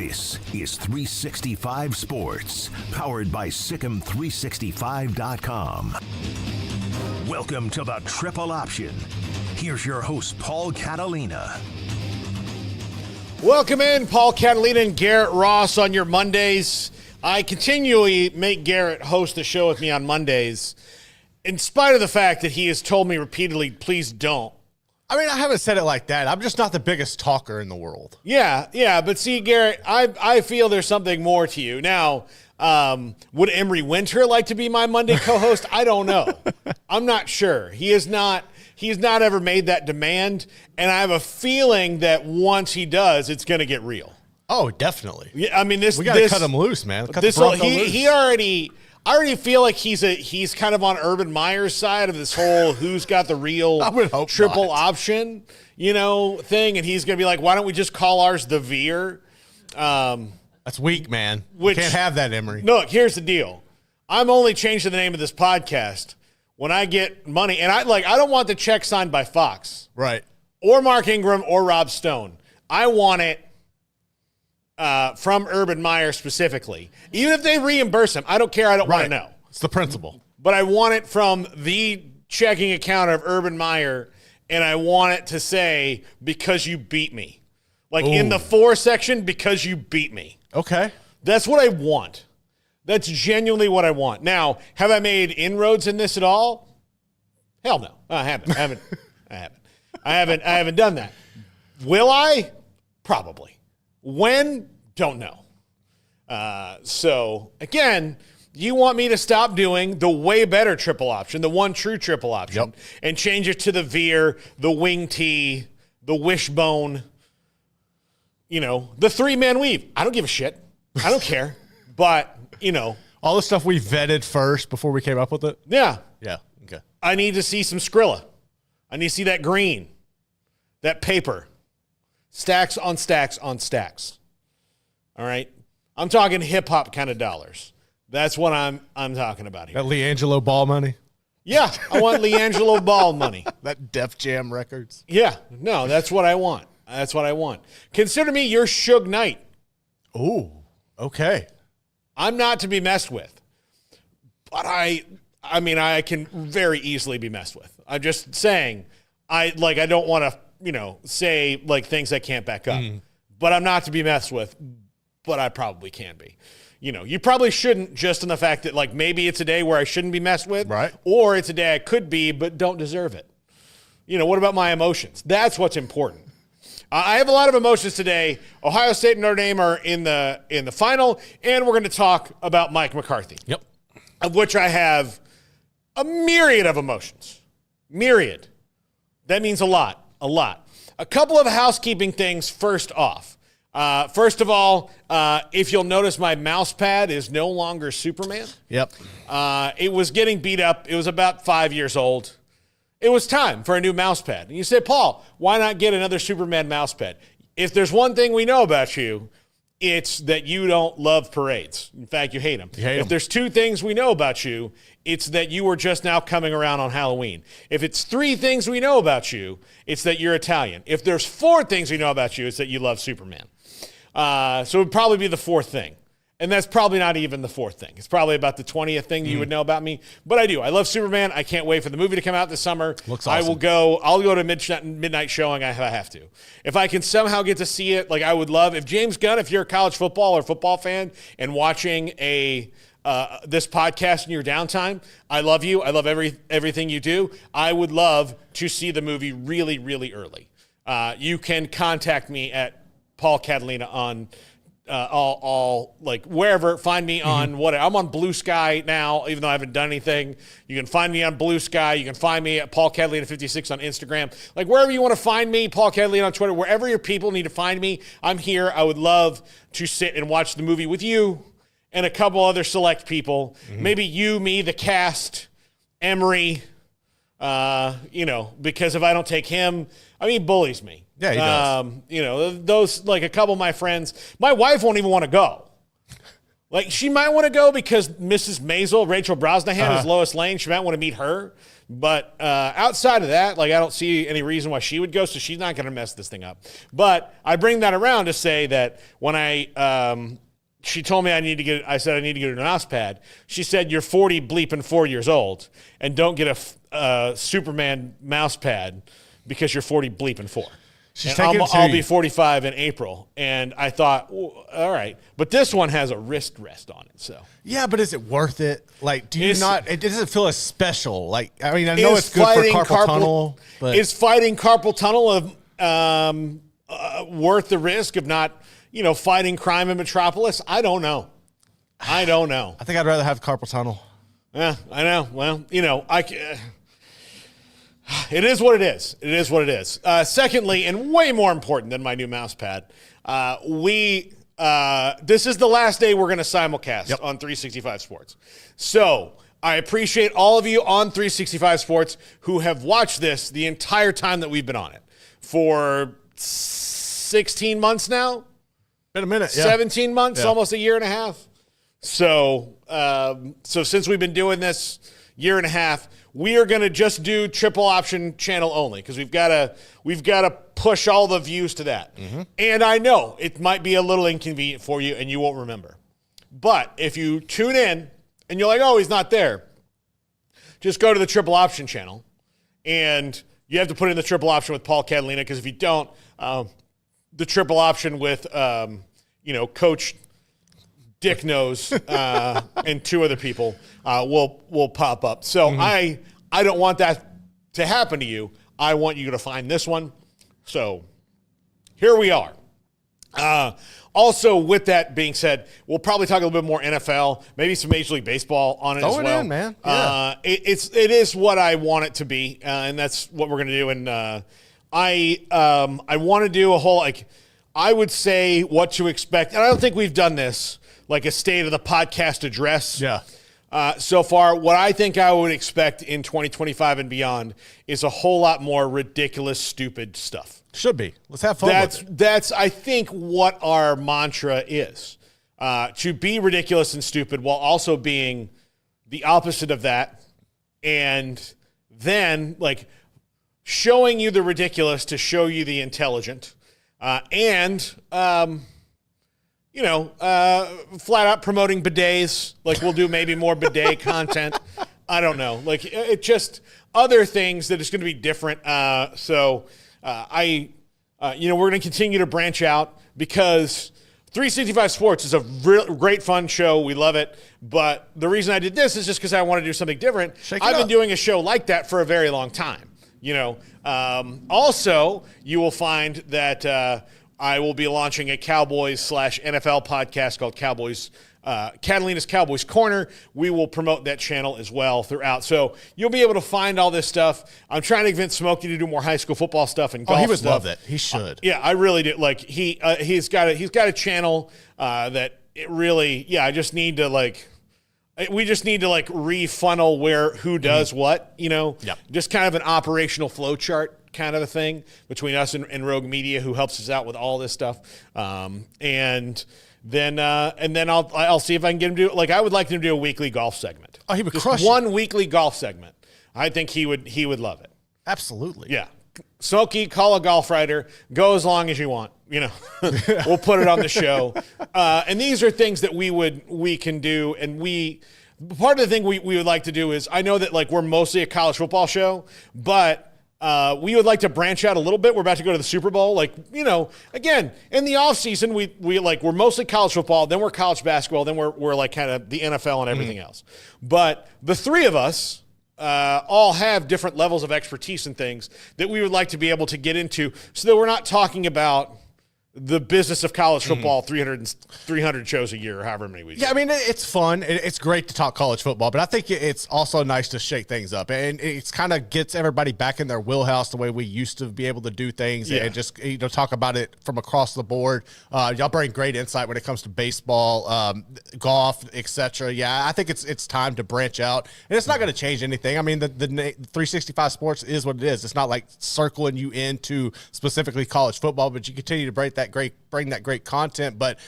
This is 365 Sports, powered by Sikkim365.com. Welcome to the Triple Option. Here's your host, Paul Catalina. Welcome in, Paul Catalina and Garrett Ross on your Mondays. I continually make Garrett host the show with me on Mondays, in spite of the fact that he has told me repeatedly, please don't. I mean, I haven't said it like that. I'm just not the biggest talker in the world. Yeah, but see, Garrett, I feel there's something more to you. Now, would Emery Winter like to be my Monday co-host? I don't know. I'm not sure. He's not ever made that demand, and I have a feeling that once he does, it's going to get real. Oh, definitely. Yeah, I mean, we got to cut him loose, man. I already feel like he's kind of on Urban Meyer's side of this whole who's got the real triple option, thing. And he's going to be like, why don't we just call ours the Veer? That's weak, man. You can't have that, Emery. Look, here's the deal. I'm only changing the name of this podcast when I get money. And I don't want the check signed by Fox. Right. Or Mark Ingram or Rob Stone. I want it from Urban Meyer specifically. Even if they reimburse him, I don't care. I don't want to know. It's the principle. But I want it from the checking account of Urban Meyer, and I want it to say, because you beat me. In the for section, because you beat me. Okay. That's what I want. That's genuinely what I want. Now, have I made inroads in this at all? Hell no. I haven't. I haven't done that. Will I? Probably. When? Don't know. So, again, you want me to stop doing the way better triple option, the one true triple option, and change it to the Veer, the wing tee, the wishbone, the three-man weave. I don't give a shit. I don't care. But, all the stuff we vetted first before we came up with it? Yeah. Yeah. Okay. I need to see some Skrilla. I need to see that green, that paper. Stacks on stacks on stacks. All right? I'm talking hip-hop kind of dollars. That's what I'm talking about here. That LeAngelo Ball money? Yeah, I want LeAngelo Ball money. That Def Jam Records? Yeah, no, that's what I want. That's what I want. Consider me your Suge Knight. Ooh, okay. I'm not to be messed with. But I can very easily be messed with. I'm just saying, I don't want to say things I can't back up. But I'm not to be messed with, but I probably can be. You probably shouldn't, just in the fact that maybe it's a day where I shouldn't be messed with. Right. Or it's a day I could be, but don't deserve it. What about my emotions? That's what's important. I have a lot of emotions today. Ohio State and Notre Dame are in the final, and we're going to talk about Mike McCarthy. Yep. Of which I have a myriad of emotions. Myriad. That means a lot. A lot. A couple of housekeeping things first off. First of all, if you'll notice, my mouse pad is no longer Superman. Yep. It was getting beat up. It was about 5 years old. It was time for a new mouse pad. And you say, Paul, why not get another Superman mouse pad? If there's one thing we know about you, it's that you don't love parades. In fact, you hate them. If there's two things we know about you, it's that you were just now coming around on Halloween. If it's three things we know about you, it's that you're Italian. If there's four things we know about you, it's that you love Superman. So it would probably be the fourth thing. And that's probably not even the fourth thing. It's probably about the 20th thing that you would know about me. But I do. I love Superman. I can't wait for the movie to come out this summer. Looks awesome. I'll go to midnight showing. I have to. If I can somehow get to see it, I would love. If James Gunn, if you're a college football or football fan and watching this podcast in your downtime, I love you. I love everything you do. I would love to see the movie really, really early. You can contact me at Paul Catalina on wherever. Find me on what I'm on Blue Sky now, even though I haven't done anything. You can find me on Blue Sky. You can find me at Paul Catalina 56 on Instagram. Wherever you want to find me, Paul Catalina on Twitter, wherever your people need to find me, I'm here. I would love to sit and watch the movie with you and a couple other select people. Maybe you, me, the cast, Emery, because if I don't take him, he bullies me. Yeah, he does. Those, a couple of my friends, my wife won't even want to go. Like, she might want to go because Mrs. Maisel, Rachel Brosnahan, is Lois Lane. She might want to meet her. But outside of that, like, I don't see any reason why she would go, so she's not going to mess this thing up. But I bring that around to say that when she told me I said I need to get a mouse pad. She said, you're 40 bleeping 4 years old and don't get a Superman mouse pad because you're 40 bleeping 4. I'll be 45 in April. And I thought, all right. But this one has a wrist rest on it. So yeah, but is it worth it? Like, it doesn't feel as special. Like, I mean, I know it's good for carpal tunnel. But is fighting carpal tunnel worth the risk of not, fighting crime in Metropolis? I don't know. I think I'd rather have carpal tunnel. Yeah, I know. Well, it is what it is. It is what it is. Secondly, and way more important than my new mouse pad, this is the last day we're going to simulcast on 365 Sports. So I appreciate all of you on 365 Sports who have watched this the entire time that we've been on it for 16 months now. Been a minute, 17 months, almost a year and a half. So, since we've been doing this year and a half, we are going to just do triple option channel only because we've got to push all the views to that. Mm-hmm. And I know it might be a little inconvenient for you and you won't remember. But if you tune in and you're like, oh, he's not there, just go to the triple option channel and you have to put in the triple option with Paul Catalina because if you don't, the triple option with, Coach Dick Nose and two other people will pop up. So I don't want that to happen to you. I want you to find this one. So here we are. Also, with that being said, we'll probably talk a little bit more NFL, maybe some Major League Baseball on it as well. Throw it in, man. Yeah. It is what I want it to be, and that's what we're going to do. And I want to do a whole, I would say what to expect. And I don't think we've done this, like a state of the podcast address. Yeah. So far, what I think I would expect in 2025 and beyond is a whole lot more ridiculous, stupid stuff. Should be. Let's have fun with it. That's, I think, what our mantra is. To be ridiculous and stupid while also being the opposite of that. And then, showing you the ridiculous to show you the intelligent. Flat out promoting bidets. We'll do maybe more bidet content. I don't know. It just other things that is going to be different. We're going to continue to branch out because 365 Sports is a great, fun show. We love it. But the reason I did this is just because I want to do something different. I've been doing a show like that for a very long time. Also, you will find that I will be launching a Cowboys/NFL podcast called Catalina's Cowboys Corner. We will promote that channel as well throughout. So you'll be able to find all this stuff. I'm trying to convince Smokey to do more high school football stuff and golf he would stuff. love it. He should. Yeah, I really do. He's got a channel that it really, I just need to we just need to refunnel who does what, just kind of an operational flow chart kind of a thing between us and Rogue Media, who helps us out with all this stuff. And then I'll see if I can get him to do, I would like him to do a weekly golf segment. Oh, he would just crush one weekly golf segment. I think he would love it. Absolutely. Yeah. Smokey, call a golf writer, go as long as you want. We'll put it on the show. And these are things that we can do. And part of the thing we would like to do is, I know that we're mostly a college football show, but we would like to branch out a little bit. We're about to go to the Super Bowl. Again, in the off season, we're mostly college football, then we're college basketball, then we're kind of the NFL and everything else. But the three of us all have different levels of expertise and things that we would like to be able to get into so that we're not talking about the business of college football, 300 shows a year, or however many we do. Yeah, I mean, it's fun. It's great to talk college football, but I think it's also nice to shake things up. And it's kind of gets everybody back in their wheelhouse the way we used to be able to do things and just talk about it from across the board. Y'all bring great insight when it comes to baseball, golf, etc. Yeah, I think it's time to branch out. And it's not going to change anything. I mean, the 365 Sports is what it is. It's not circling you into specifically college football, but you continue to break bring that great content. But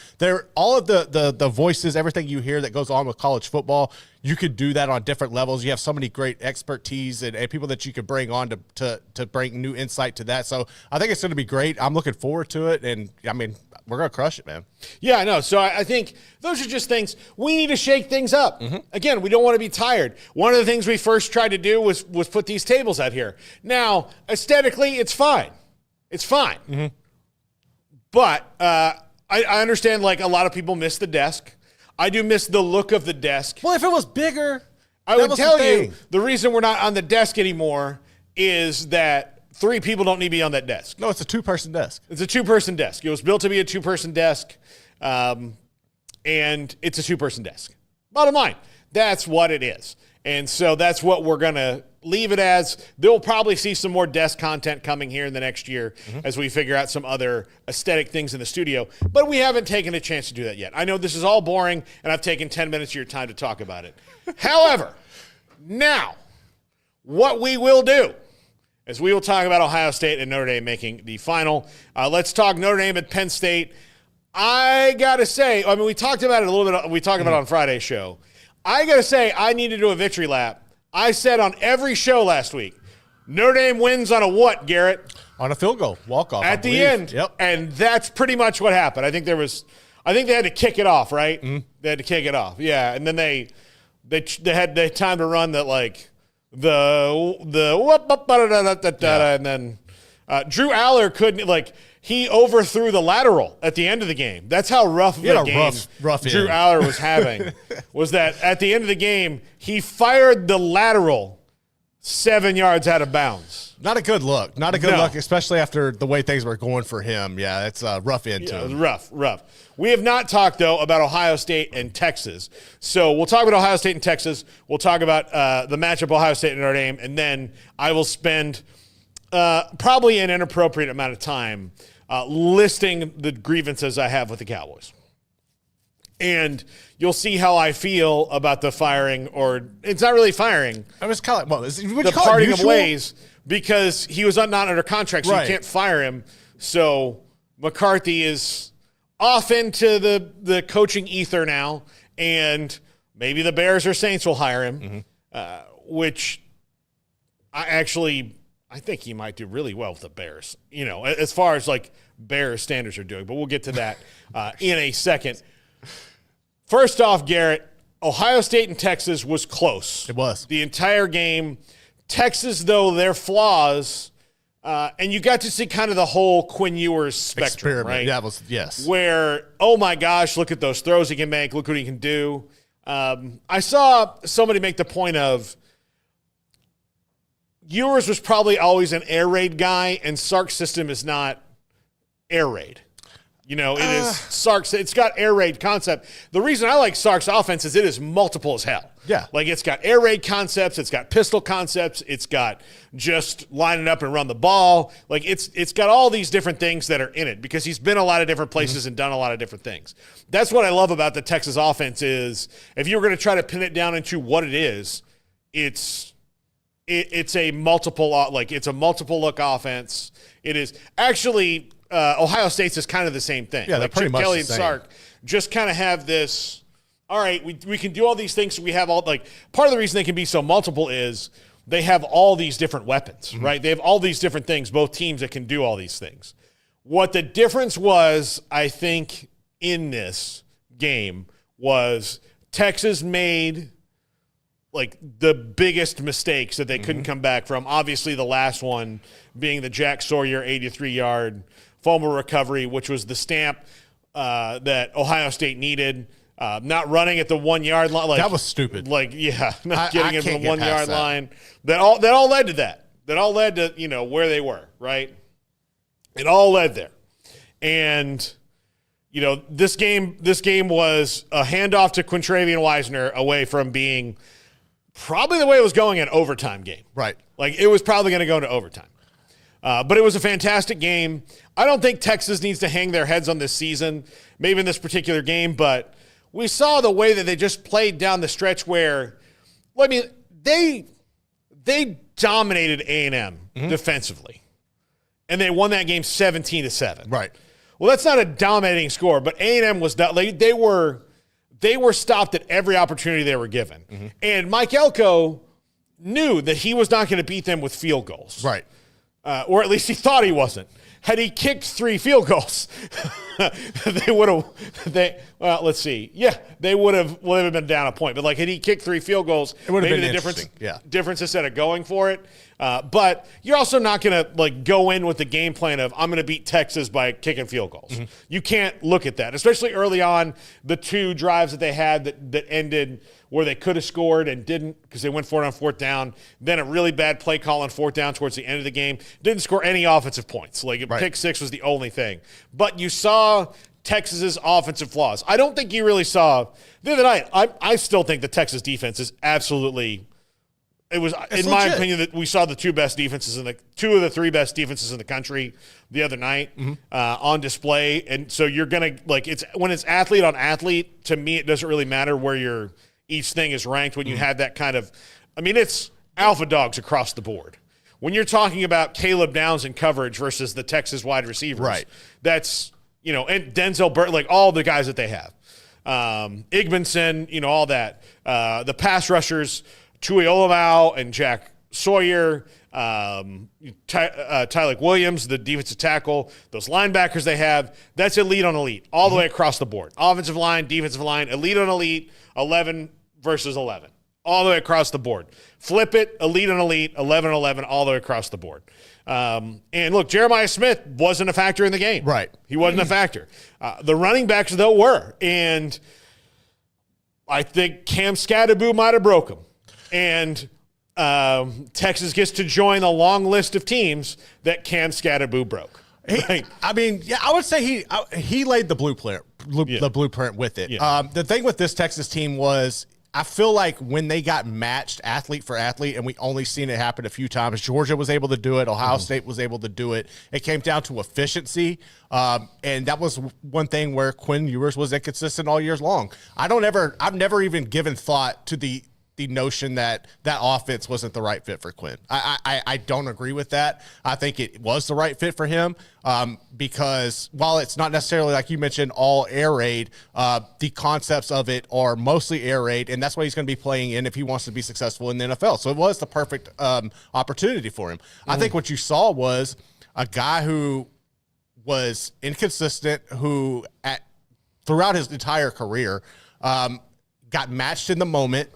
all of the voices, everything you hear that goes on with college football, you could do that on different levels. You have so many great expertise and people that you could bring on to bring new insight to that. So I think it's going to be great. I'm looking forward to it. And I mean, we're going to crush it, man. Yeah, I know. So I think those are just things we need to shake things up. Again, we don't want to be tired. One of the things we first tried to do was put these tables out here. Now, aesthetically, it's fine. It's fine. But I understand, like, a lot of people miss the desk. I do miss the look of the desk. Well, if it was bigger, I would tell you the reason we're not on the desk anymore is that 3 people don't need to be on that desk. No, it's a 2-person desk. It's a 2-person desk. It was built to be a 2-person desk, and it's a 2-person desk. Bottom line, that's what it is. And so that's what we're going to leave it as. They'll probably see some more desk content coming here in the next year as we figure out some other aesthetic things in the studio. But we haven't taken a chance to do that yet. I know this is all boring, and I've taken 10 minutes of your time to talk about it. However, now, what we will do is we will talk about Ohio State and Notre Dame making the final. Let's talk Notre Dame at Penn State. I got to say, I mean, we talked about it a little bit. We talked about it on Friday's show. I got to say, I need to do a victory lap. I said on every show last week, Notre Dame wins on a what, Garrett? On a field goal, walk-off. At the end. Yep. And that's pretty much what happened. I think they had to kick it off, right? They had to kick it off. Yeah. And then they had time to run that, like, and then Drew Aller couldn't, like, he overthrew the lateral at the end of the game. That's how rough of a game rough Drew Aller was having, was that at the end of the game, he fired the lateral 7 yards out of bounds. Not a good look. Not a good look, especially after the way things were going for him. Yeah, it's a rough end to him. Rough. We have not talked, though, about Ohio State and Texas. So we'll talk about Ohio State and Texas. We'll talk about the matchup Ohio State and Notre Dame, and then I will spend probably an inappropriate amount of time listing the grievances I have with the Cowboys. And you'll see how I feel about the firing, or it's not really firing. I was kind of like, the parting of ways, because he was not under contract, so you can't fire him. So McCarthy is off into the coaching ether now, and maybe the Bears or Saints will hire him, which I think he might do really well with the Bears, you know, as far as like Bears standards are doing. But we'll get to that in a second. First off, Garrett, Ohio State and Texas was close. It was. The entire game. Texas, though, their flaws, and you got to see kind of the whole Quinn Ewers spectrum, experiment. Right? That was, yes. Where, oh my gosh, look at those throws he can make. Look what he can do. I saw somebody make the point of Ewers was probably always an air raid guy, and Sark's system is not air raid. You know, it is Sark's. It's got air raid concept. The reason I like Sark's offense is it is multiple as hell. Yeah. Like, it's got air raid concepts. It's got pistol concepts. It's got just line it up and run the ball. Like, it's got all these different things that are in it because he's been a lot of different places and done a lot of different things. That's what I love about the Texas offense is if you were going to try to pin it down into what it is, it's a multiple look offense. It is actually Ohio State's is kind of the same thing. Yeah, they're like pretty Chip much Kelly the and same. Sark just kind of have this. All right, we can do all these things. So we have all, like, part of the reason they can be so multiple is they have all these different weapons, right? They have all these different things, both teams that can do all these things. What the difference was, I think, in this game was Texas made like the biggest mistakes that they couldn't come back from. Obviously, the last one being the Jack Sawyer 83-yard fumble recovery, which was the stamp that Ohio State needed. Not running at the 1 yard line. Like, that was stupid. Like, yeah, not getting it from the 1 yard that. line. That all led to that. That all led to, you know, where they were, right? It all led there. And, you know, this game was a handoff to Quintravian Wisner away from being probably the way it was going, an overtime game. Right. Like, it was probably going to go into overtime. But it was a fantastic game. I don't think Texas needs to hang their heads on this season, maybe in this particular game, but we saw the way that they just played down the stretch where, I mean, they dominated A&M defensively, and they won that game 17-7. Right. Well, that's not a dominating score, but A&M was not. They were stopped at every opportunity they were given. Mm-hmm. And Mike Elko knew that he was not going to beat them with field goals. Right. Or at least he thought he wasn't. Had he kicked 3 field goals, they would have. Let's see. Yeah, they would have been down a point. But like, had he kicked 3 field goals, it would have been the interesting. difference instead of going for it. But you're also not going to like go in with the game plan of I'm going to beat Texas by kicking field goals. Mm-hmm. You can't look at that, especially early on. The 2 drives that they had that ended where they could have scored and didn't because they went for it on 4th down. Then a really bad play call on 4th down towards the end of the game. Didn't score any offensive points. Like pick 6 was the only thing. But you saw Texas's offensive flaws. I don't think you really saw the other night. I still think the Texas defense is absolutely. It's in my opinion that we saw the 2 best defenses 2 of the 3 best defenses in the country the other night on display. And so you're gonna it's when it's athlete on athlete. To me, it doesn't really matter where each thing is ranked when you have that kind of. I mean, it's alpha dogs across the board. When you're talking about Caleb Downs in coverage versus the Texas wide receivers, right? That's and Denzel Burke, like all the guys that they have, Igbenson, all that. The pass rushers. Tui Olamau and Jack Sawyer, Tylik Williams, the defensive tackle, those linebackers they have, that's elite on elite, all the way across the board. Offensive line, defensive line, elite on elite, 11 versus 11, all the way across the board. Flip it, elite on elite, 11 on 11, all the way across the board. And look, Jeremiah Smith wasn't a factor in the game. Right. He wasn't a factor. The running backs, though, were. And I think Cam Scadaboo might have broke him. And Texas gets to join the long list of teams that Cam Scadaboo broke. I would say he laid the blueprint with it. Yeah. The thing with this Texas team was I feel like when they got matched athlete for athlete, and we only seen it happen a few times, Georgia was able to do it. Ohio State was able to do it. It came down to efficiency. And that was one thing where Quinn Ewers was inconsistent all years long. I've never even given thought to the notion that offense wasn't the right fit for Quinn. I don't agree with that. I think it was the right fit for him because while it's not necessarily, like you mentioned, all air raid, the concepts of it are mostly air raid, and that's what he's going to be playing in if he wants to be successful in the NFL. So it was the perfect opportunity for him. I think what you saw was a guy who was inconsistent, who throughout his entire career got matched in the moment.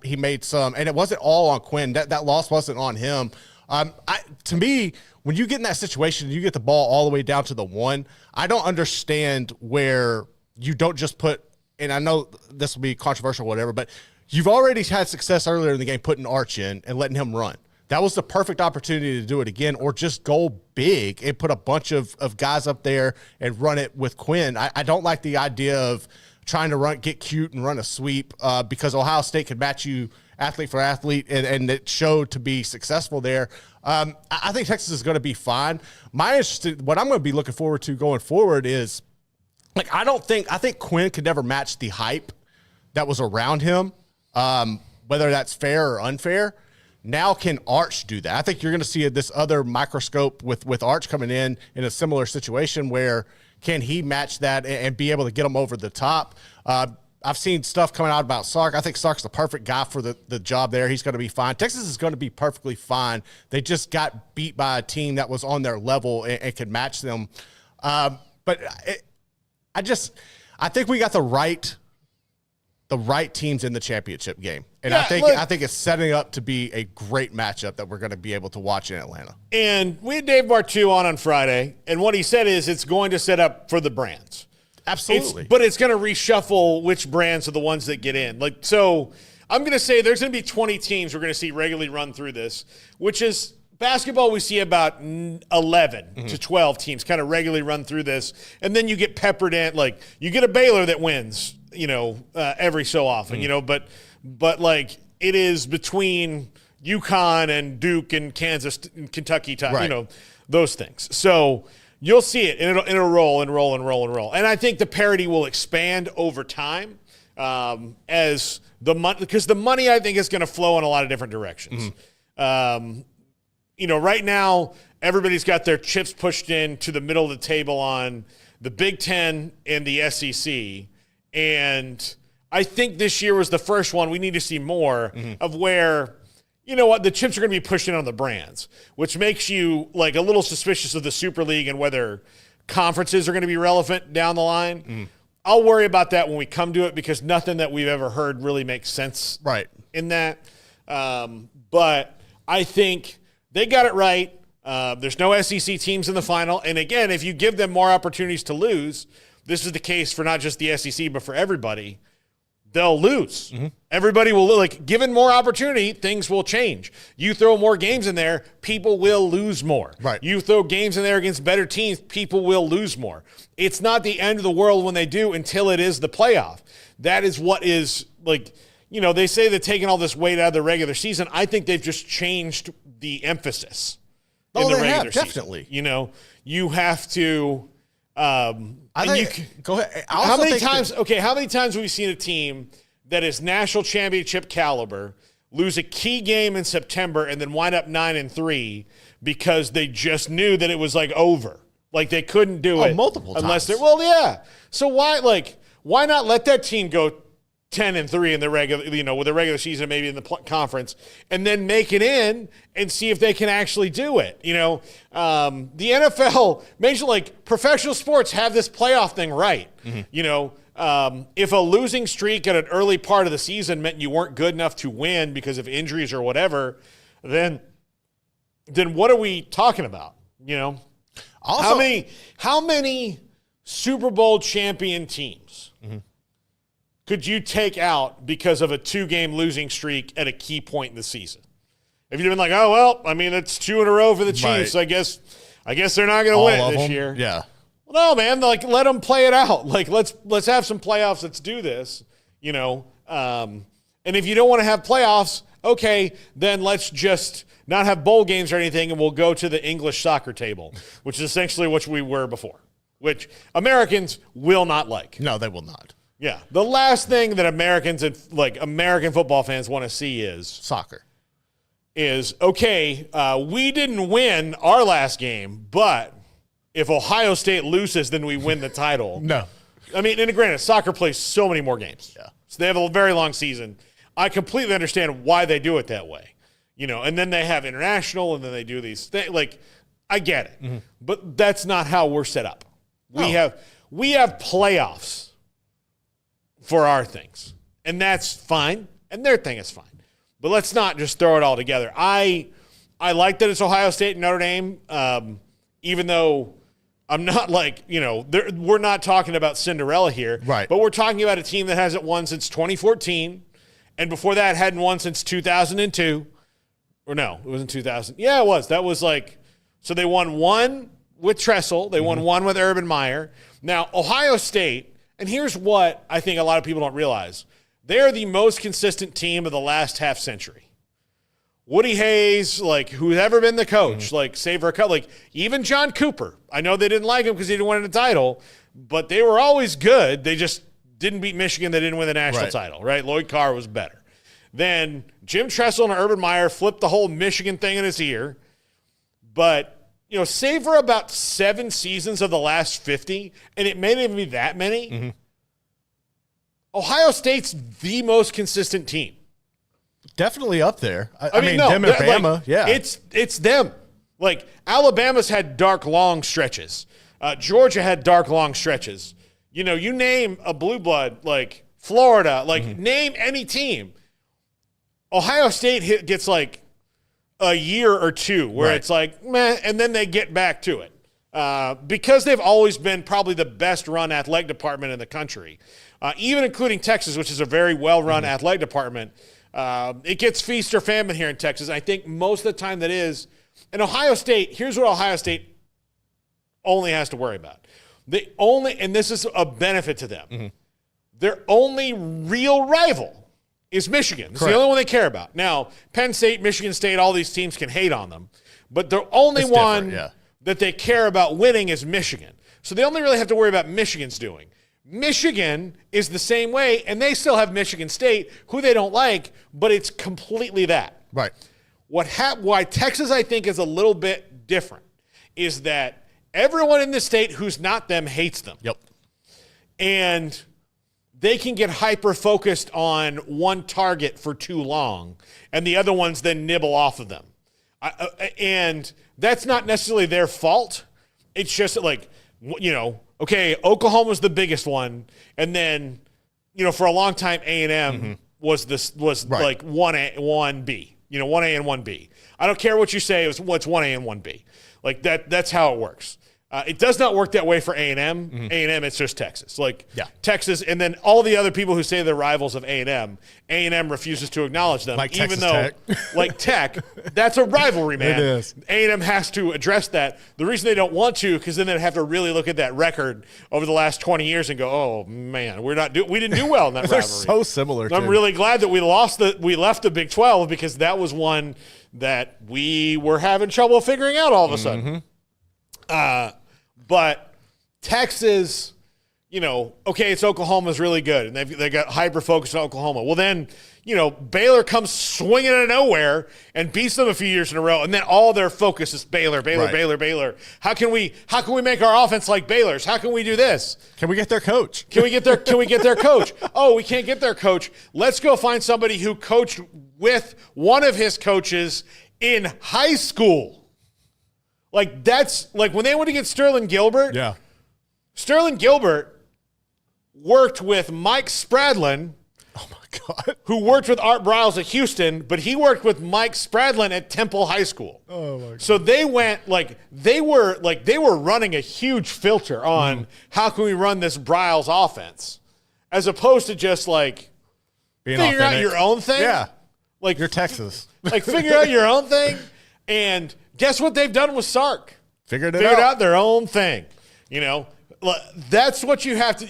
He made some, and it wasn't all on Quinn. That loss wasn't on him. To me, when you get in that situation, you get the ball all the way down to the 1. I don't understand where you don't just put, and I know this will be controversial or whatever, but you've already had success earlier in the game putting Arch in and letting him run. That was the perfect opportunity to do it again, or just go big and put a bunch of guys up there and run it with Quinn. I don't like the idea of trying to get cute and run a sweep because Ohio State could match you athlete for athlete, and it showed to be successful there. I think Texas is going to be fine. What I'm going to be looking forward to going forward is, I think Quinn could never match the hype that was around him, whether that's fair or unfair. Now can Arch do that? I think you're going to see this other microscope with Arch coming in a similar situation where can he match that and be able to get him over the top? I've seen stuff coming out about Sark. I think Sark's the perfect guy for the job there. He's going to be fine. Texas is going to be perfectly fine. They just got beat by a team that was on their level and could match them. I think we got the right teams in the championship game. And I think it's setting up to be a great matchup that we're going to be able to watch in Atlanta. And we had Dave Bartu on Friday, and what he said is it's going to set up for the brands. Absolutely. But it's going to reshuffle which brands are the ones that get in. So I'm going to say there's going to be 20 teams we're going to see regularly run through this, which is basketball. We see about 11 to 12 teams kind of regularly run through this. And then you get peppered in, you get a Baylor that wins, every so often, but it is between UConn and Duke and Kansas and Kentucky, right. Those things. So you'll see it, and it'll roll and roll and roll and roll. And I think the parity will expand over time as the money, because the money I think is going to flow in a lot of different directions. Right now everybody's got their chips pushed in to the middle of the table on the Big Ten and the SEC. And I think this year was the first one. We need to see more of where, you know what, the chips are going to be pushed in on the brands, which makes you like a little suspicious of the Super League and whether conferences are going to be relevant down the line. I'll worry about that when we come to it because nothing that we've ever heard really makes sense in that. But I think they got it right. There's no SEC teams in the final. And again, if you give them more opportunities to lose, this is the case for not just the SEC, but for everybody, they'll lose. Everybody will, like, given more opportunity, things will change. You throw more games in there, people will lose more. You throw games in there against better teams, people will lose more. It's not the end of the world when they do until it is the playoff. That is what is, like, you know, they say they're taking all this weight out of the regular season. I think they've just changed the emphasis in the regular season. Definitely. You know, you have to go ahead. How many times have we seen a team that is national championship caliber lose a key game in September and then wind up 9-3 because they just knew that it was like over, like they couldn't do it multiple unless times. So why not let that team go 10-3 in the regular, you know, with the regular season, maybe in the conference, and then make it in and see if they can actually do it. You know, the NFL, major like professional sports have this playoff thing right. You know, if a losing streak at an early part of the season meant you weren't good enough to win because of injuries or whatever, then what are we talking about? You know, also, how many Super Bowl champion teams could you take out because of a 2-game losing streak at a key point in the season? If you'd been like, oh, well, I mean, it's 2 in a row for the Chiefs. I guess they're not going to win it this year. Yeah. Well, no, man, like, let them play it out. Like, let's have some playoffs. Let's do this, you know. And if you don't want to have playoffs, okay, then let's just not have bowl games or anything, and we'll go to the English soccer table, which is essentially what we were before, which Americans will not like. No, they will not. Yeah. The last thing that Americans and like American football fans want to see is soccer. Okay, we didn't win our last game, but if Ohio State loses, then we win the title. No. I mean, and granted, soccer plays so many more games. Yeah. So they have a very long season. I completely understand why they do it that way. You know, and then they have international, and then they do these things. Like, I get it. But that's not how we're set up. We have playoffs for our things, and that's fine, and their thing is fine. But let's not just throw it all together. I like that it's Ohio State and Notre Dame, even though I'm not like, you know, we're not talking about Cinderella here. Right. But we're talking about a team that hasn't won since 2014, and before that hadn't won since 2002. Or no, it wasn't 2000. Yeah, it was. That was like, so they won one with Tressel. They won one with Urban Meyer. Now, Ohio State, and here's what I think a lot of people don't realize. They're the most consistent team of the last half century. Woody Hayes, like, who's ever been the coach, like, save for a cut, like, even John Cooper. I know they didn't like him because he didn't win a title, but they were always good. They just didn't beat Michigan. They didn't win the national title, right? Lloyd Carr was better. Then Jim Tressel and Urban Meyer flipped the whole Michigan thing in his ear. But, you know, save for about 7 seasons of the last 50, and it may not even be that many, Ohio State's the most consistent team. Definitely up there. I mean, them and Bama, like, yeah. It's them. Like, Alabama's had dark, long stretches. Georgia had dark, long stretches. You know, you name a blue blood, like Florida, like name any team. Ohio State gets like a year or two where it's like, meh, and then they get back to it. Because they've always been probably the best run athletic department in the country. Even including Texas, which is a very well-run athletic department. It gets feast or famine here in Texas. I think most of the time that is. And Ohio State, here's what Ohio State only has to worry about. And this is a benefit to them, their only real rival is Michigan. It's the only one they care about. Now, Penn State, Michigan State, all these teams can hate on them, but the only one that they care about winning is Michigan. So they only really have to worry about Michigan's doing. Michigan is the same way, and they still have Michigan State, who they don't like, but it's completely that. Right. Why Texas, I think, is a little bit different is that everyone in the state who's not them hates them. Yep. And they can get hyper-focused on one target for too long, and the other ones then nibble off of them. And that's not necessarily their fault. It's just like, okay, Oklahoma's the biggest one, and then, for a long time, A&M was like 1A, 1B, 1A and 1B. I don't care what you say, it's 1A and 1B. Like that's how it works. It does not work that way for A&M. A&M, it's just Texas. Texas, and then all the other people who say they're rivals of A&M refuses to acknowledge them. Like even Texas though, Tech. like Tech, that's a rivalry, man. It is. A&M has to address that. The reason they don't want to, because then they'd have to really look at that record over the last 20 years and go, oh, man, we didn't do well in that They're rivalry. so similar. I'm really glad that we left the Big 12 because that was one that we were having trouble figuring out all of a sudden. But Texas, okay, it's Oklahoma's really good, and they got hyper-focused on Oklahoma. Well, then, Baylor comes swinging out of nowhere and beats them a few years in a row, and then all their focus is Baylor. Baylor. How can we make our offense like Baylor's? How can we do this? Can we get their coach? Can we get their coach? Oh, we can't get their coach. Let's go find somebody who coached with one of his coaches in high school. Like, that's like when they went to get Sterling Gilbert. Yeah. Sterling Gilbert worked with Mike Spradlin. Oh, my God. Who worked with Art Briles at Houston, but he worked with Mike Spradlin at Temple High School. Oh, my God. So they went, they were running a huge filter on how can we run this Briles offense, as opposed to just, figure out your own thing. Yeah. Like, you're Texas. Figure out your own thing, and guess what they've done with Sark? Figured out their own thing. That's what you have to.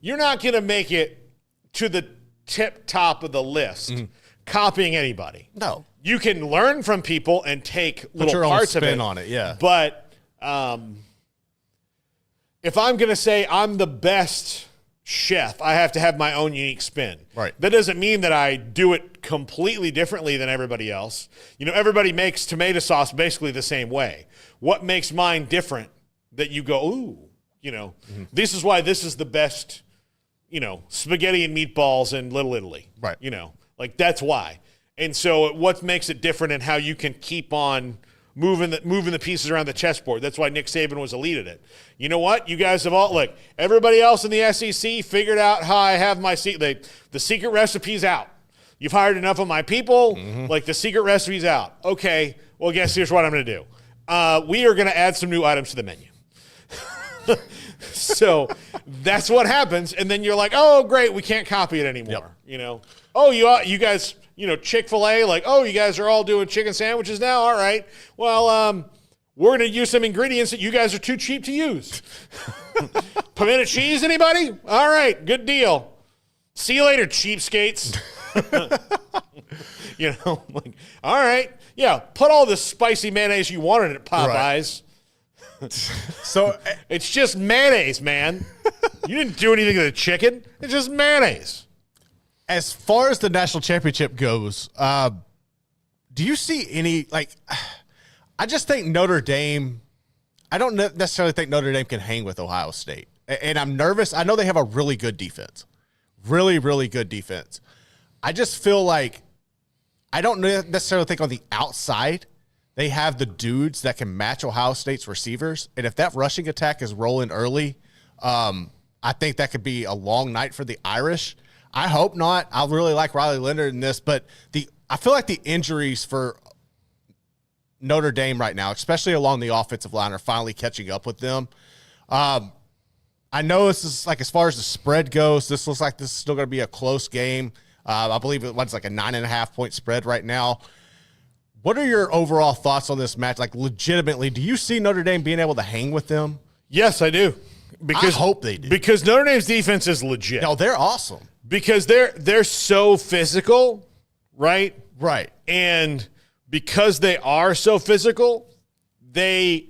You're not going to make it to the tip top of the list copying anybody. No. You can learn from people and take little your parts own of spin it. on it, yeah. But if I'm going to say I'm the best chef, I have to have my own unique spin. Right. That doesn't mean that I do it completely differently than everybody else. Everybody makes tomato sauce basically the same way. What makes mine different that you go, ooh, this is why this is the best, spaghetti and meatballs in Little Italy. Right. That's why. And so what makes it different and how you can keep on moving the pieces around the chessboard. That's why Nick Saban was elite at it. You know what? You guys have all, everybody else in the SEC figured out how I have my the secret recipe's out. You've hired enough of my people. The secret recipe's out. Okay, well, here's what I'm going to do. We are going to add some new items to the menu. So that's what happens. And then you're like, oh, great, we can't copy it anymore. Yep. Oh, you guys, Chick-fil-A, you guys are all doing chicken sandwiches now. All right. Well, we're going to use some ingredients that you guys are too cheap to use. Pimento cheese, anybody? All right, good deal. See you later, cheapskates. All right. Yeah, put all the spicy mayonnaise you wanted at Popeyes. Right. So it's just mayonnaise, man. You didn't do anything to the chicken. It's just mayonnaise. As far as the national championship goes, do you see any, I just think Notre Dame, I don't necessarily think Notre Dame can hang with Ohio State. And I'm nervous. I know they have a really good defense. Really, really good defense. I just feel like I don't necessarily think on the outside they have the dudes that can match Ohio State's receivers. And if that rushing attack is rolling early, I think that could be a long night for the Irish. I hope not. I really like Riley Leonard in this, but I feel like the injuries for Notre Dame right now, especially along the offensive line, are finally catching up with them. I know this is as far as the spread goes, this looks like this is still going to be a close game. I believe it was a 9.5 point spread right now. What are your overall thoughts on this match? Legitimately, do you see Notre Dame being able to hang with them? Yes, I do. I hope they do. Because Notre Dame's defense is legit. No, they're awesome. Because they're so physical, right? Right. And because they are so physical, they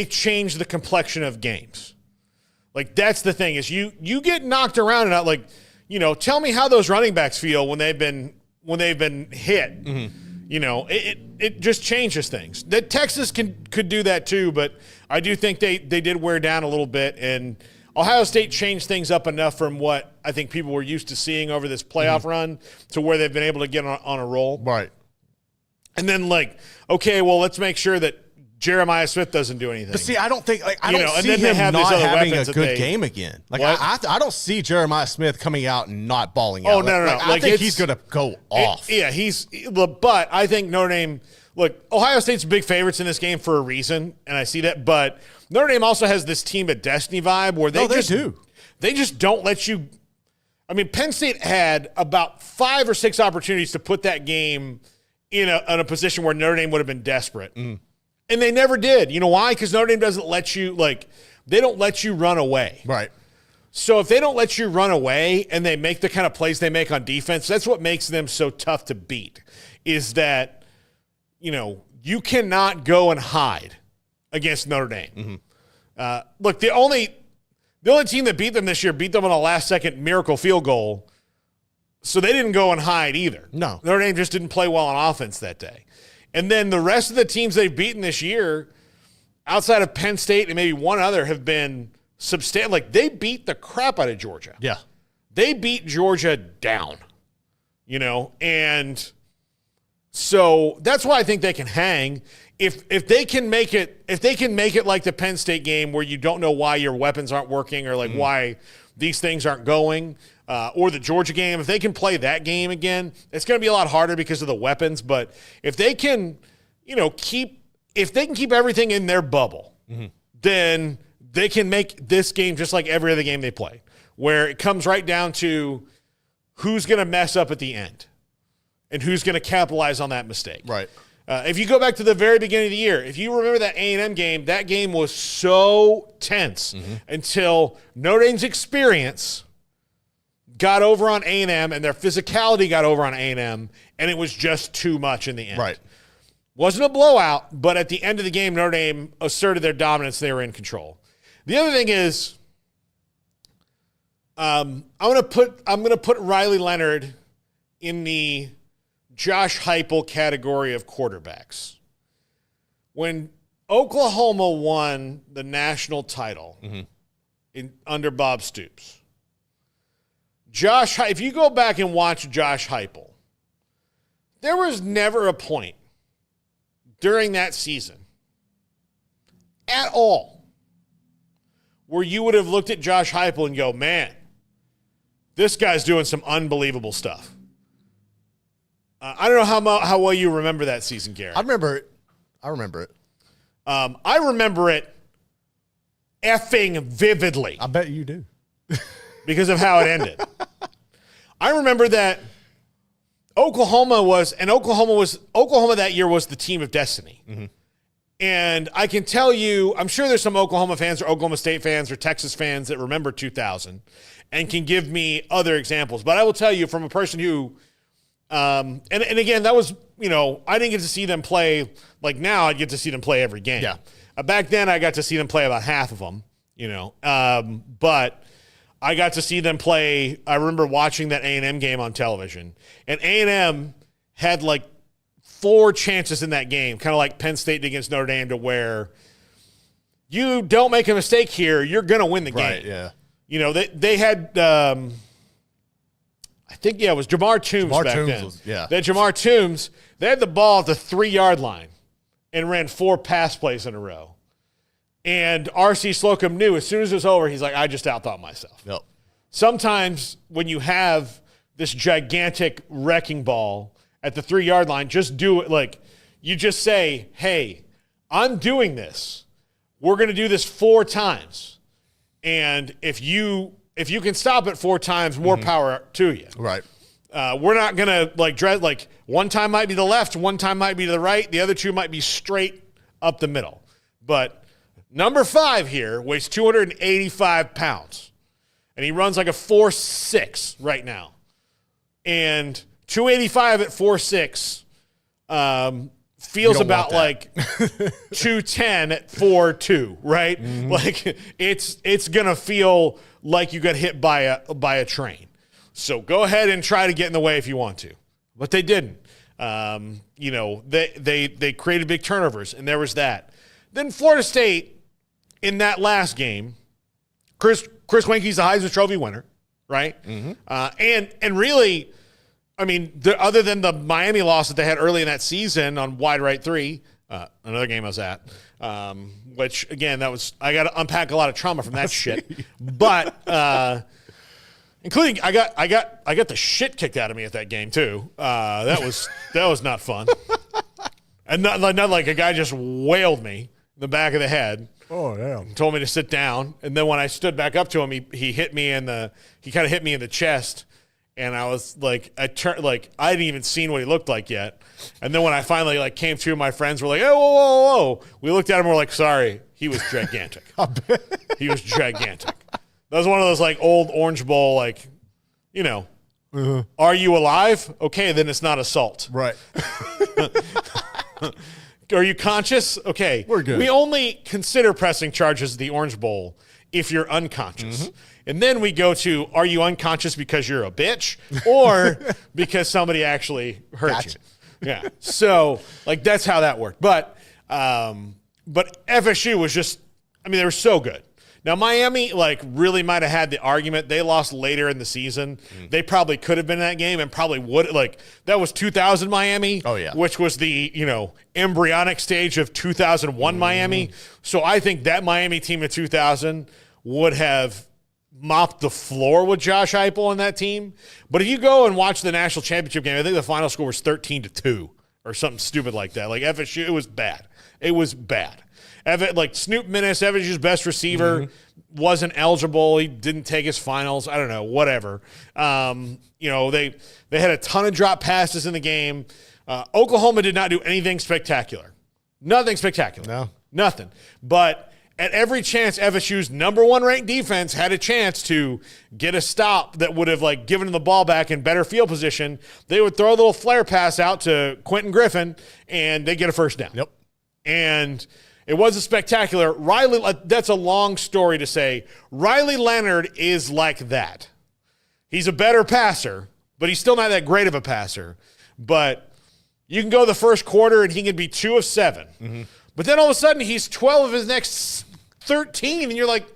change the complexion of games. That's the thing is you get knocked around and out. Tell me how those running backs feel when they've been hit. Mm-hmm. it just changes things. That Texas could do that too, but I do think they did wear down a little bit, and Ohio State changed things up enough from what I think people were used to seeing over this playoff run to where they've been able to get on a roll. Right. And then okay, well, let's make sure that Jeremiah Smith doesn't do anything. But see, I don't think I don't and see then they him have these not other having a weapons that good game again. I don't see Jeremiah Smith coming out and not balling out. Oh, no. I think he's going to go off. But I think Notre Dame. Look, Ohio State's big favorites in this game for a reason, and I see that. But Notre Dame also has this team of destiny vibe where they just don't let you. I mean, Penn State had about 5 or 6 opportunities to put that game in a position where Notre Dame would have been desperate. And they never did. You know why? Because Notre Dame doesn't let you, they don't let you run away. Right. So if they don't let you run away and they make the kind of plays they make on defense, that's what makes them so tough to beat, is that, you cannot go and hide against Notre Dame. Look, the only team that beat them this year beat them on a last-second miracle field goal, so they didn't go and hide either. No. Notre Dame just didn't play well on offense that day. And then the rest of the teams they've beaten this year, outside of Penn State and maybe one other, have been substantial. They beat the crap out of Georgia. Yeah. They beat Georgia down, and so that's why I think they can hang. If they can make it like the Penn State game where you don't know why your weapons aren't working or why these things aren't going, or the Georgia game, if they can play that game again, it's going to be a lot harder because of the weapons. But if they can, keep everything in their bubble, then they can make this game just like every other game they play, where it comes right down to who's going to mess up at the end and who's going to capitalize on that mistake. Right. If you go back to the very beginning of the year, if you remember that A&M game, that game was so tense until Notre Dame's experience got over on A&M and their physicality got over on A&M, and it was just too much in the end. Right. Wasn't a blowout, but at the end of the game, Notre Dame asserted their dominance. They were in control. The other thing is, I'm going to put Riley Leonard in the Josh Heupel category of quarterbacks. When Oklahoma won the national title under Bob Stoops, if you go back and watch Josh Heupel, there was never a point during that season at all where you would have looked at Josh Heupel and go, man, this guy's doing some unbelievable stuff. I don't know how well you remember that season, Garrett. I remember it. I remember it effing vividly. I bet you do. Because of how it ended. I remember that Oklahoma that year was the team of destiny. And I can tell you, I'm sure there's some Oklahoma fans or Oklahoma State fans or Texas fans that remember 2000 and can give me other examples. But I will tell you from a person who, and again, that was, I didn't get to see them play like now. I'd get to see them play every game. Yeah. Back then, I got to see them play about half of them, but I got to see them play. I remember watching that A&M game on television, and A&M had 4 chances in that game, kind of like Penn State against Notre Dame, to where you don't make a mistake here, you're going to win the game. Right, yeah. They had, I think, it was Jamar Toombs back then. They had Jamar Toombs. They had the ball at the 3-yard line and ran 4 pass plays in a row. And R.C. Slocum knew as soon as it was over, he's like, I just outthought myself. Yep. Sometimes when you have this gigantic wrecking ball at the 3-yard line, just do it. You just say, hey, I'm doing this. We're going to do this 4 times. And if you can stop it 4 times, more power to you. Right. We're not going to one time might be the left, one time might be to the right, the other 2 might be straight up the middle. But number 5 here weighs 285 pounds. And he runs like a 4.6 right now. And 285 at 4.6 feels about like 210 at 4.2, right? It's gonna feel like you got hit by a train. So go ahead and try to get in the way if you want to, but they didn't. They created big turnovers, and there was that. Then Florida State, in that last game, Chris Weinke's the Heisman Trophy winner, right? Mm-hmm. And really, I mean, other than the Miami loss that they had early in that season on wide right 3, another game I was at, which again, I got to unpack a lot of trauma from that shit. But including I got the shit kicked out of me at that game too. That was not fun. And not like a guy just wailed me in the back of the head. Oh yeah. Told me to sit down, and then when I stood back up to him, he hit me he kind of hit me in the chest, and I was like, I hadn't even seen what he looked like yet, and then when I finally came to, my friends were like, "Oh, whoa!" We looked at him, and we're like, "Sorry, he was gigantic. He was gigantic." That was one of those old Orange Bowl Are you alive? Okay, then it's not assault. Right. Are you conscious? Okay. We're good. We only consider pressing charges at the Orange Bowl if you're unconscious. Mm-hmm. And then we go to, are you unconscious because you're a bitch or because somebody actually hurt you? Yeah. So, that's how that worked. But FSU was just, they were so good. Now, Miami, really might have had the argument. They lost later in the season. They probably could have been in that game and probably would. That was 2000 Miami. Oh, yeah. Which was the, embryonic stage of 2001 Miami. So I think that Miami team of 2000 would have mopped the floor with Josh Heupel and that team. But if you go and watch the national championship game, I think the final score was 13-2 or something stupid like that. FSU, it was bad. It was bad. Snoop Minnis, FSU's best receiver, wasn't eligible. He didn't take his finals. I don't know, whatever. They had a ton of drop passes in the game. Oklahoma did not do anything spectacular. Nothing spectacular. No. Nothing. But at every chance, FSU's number 1 ranked defense had a chance to get a stop that would have given them the ball back in better field position. They would throw a little flare pass out to Quentin Griffin, and they get a first down. Yep. And it wasn't spectacular. That's a long story to say. Riley Leonard is like that. He's a better passer, but he's still not that great of a passer. But you can go the first quarter and he can be 2 of 7. Mm-hmm. But then all of a sudden he's 12 of his next 13, and you're like,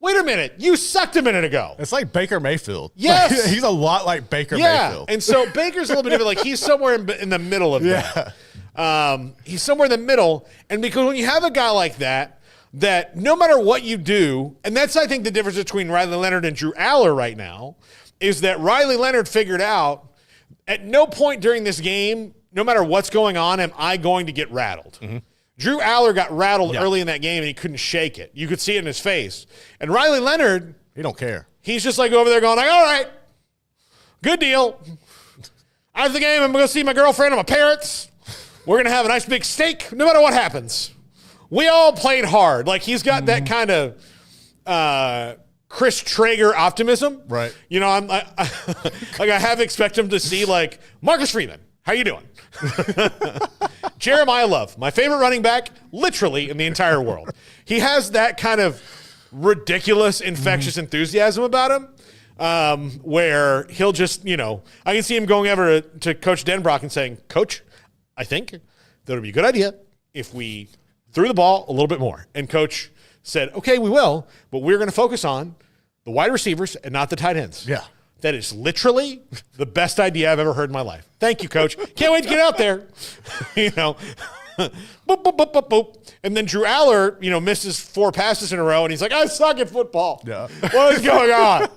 wait a minute, you sucked a minute ago. It's like Baker Mayfield. Yes. He's a lot like Baker Mayfield. And so Baker's a little bit different. He's somewhere in the middle of that. He's somewhere in the middle, and because when you have a guy like that no matter what you do, and that's, I think, the difference between Riley Leonard and Drew Aller right now, is that Riley Leonard figured out at no point during this game, no matter what's going on, am I going to get rattled. Mm-hmm. Drew Aller got rattled early in that game, and he couldn't shake it. You could see it in his face. And Riley Leonard, he don't care. He's just over there going all right, good deal. After the game, I'm going to see my girlfriend and my parents. We're going to have a nice big steak, no matter what happens. We all played hard. He's got that kind of Chris Traeger optimism. Right. I have expect him to see, Marcus Freeman, how you doing? Jeremiah Love, my favorite running back, literally in the entire world. He has that kind of ridiculous, infectious enthusiasm about him, where he'll just, I can see him going over to Coach Denbrock and saying, Coach, I think that it would be a good idea if we threw the ball a little bit more. And Coach said, okay, we will, but we're going to focus on the wide receivers and not the tight ends. Yeah. That is literally the best idea I've ever heard in my life. Thank you, Coach. Can't wait to get out there. Boop, boop, boop, boop, boop. And then Drew Aller, misses 4 passes in a row, and he's like, I suck at football. Yeah. What is going on?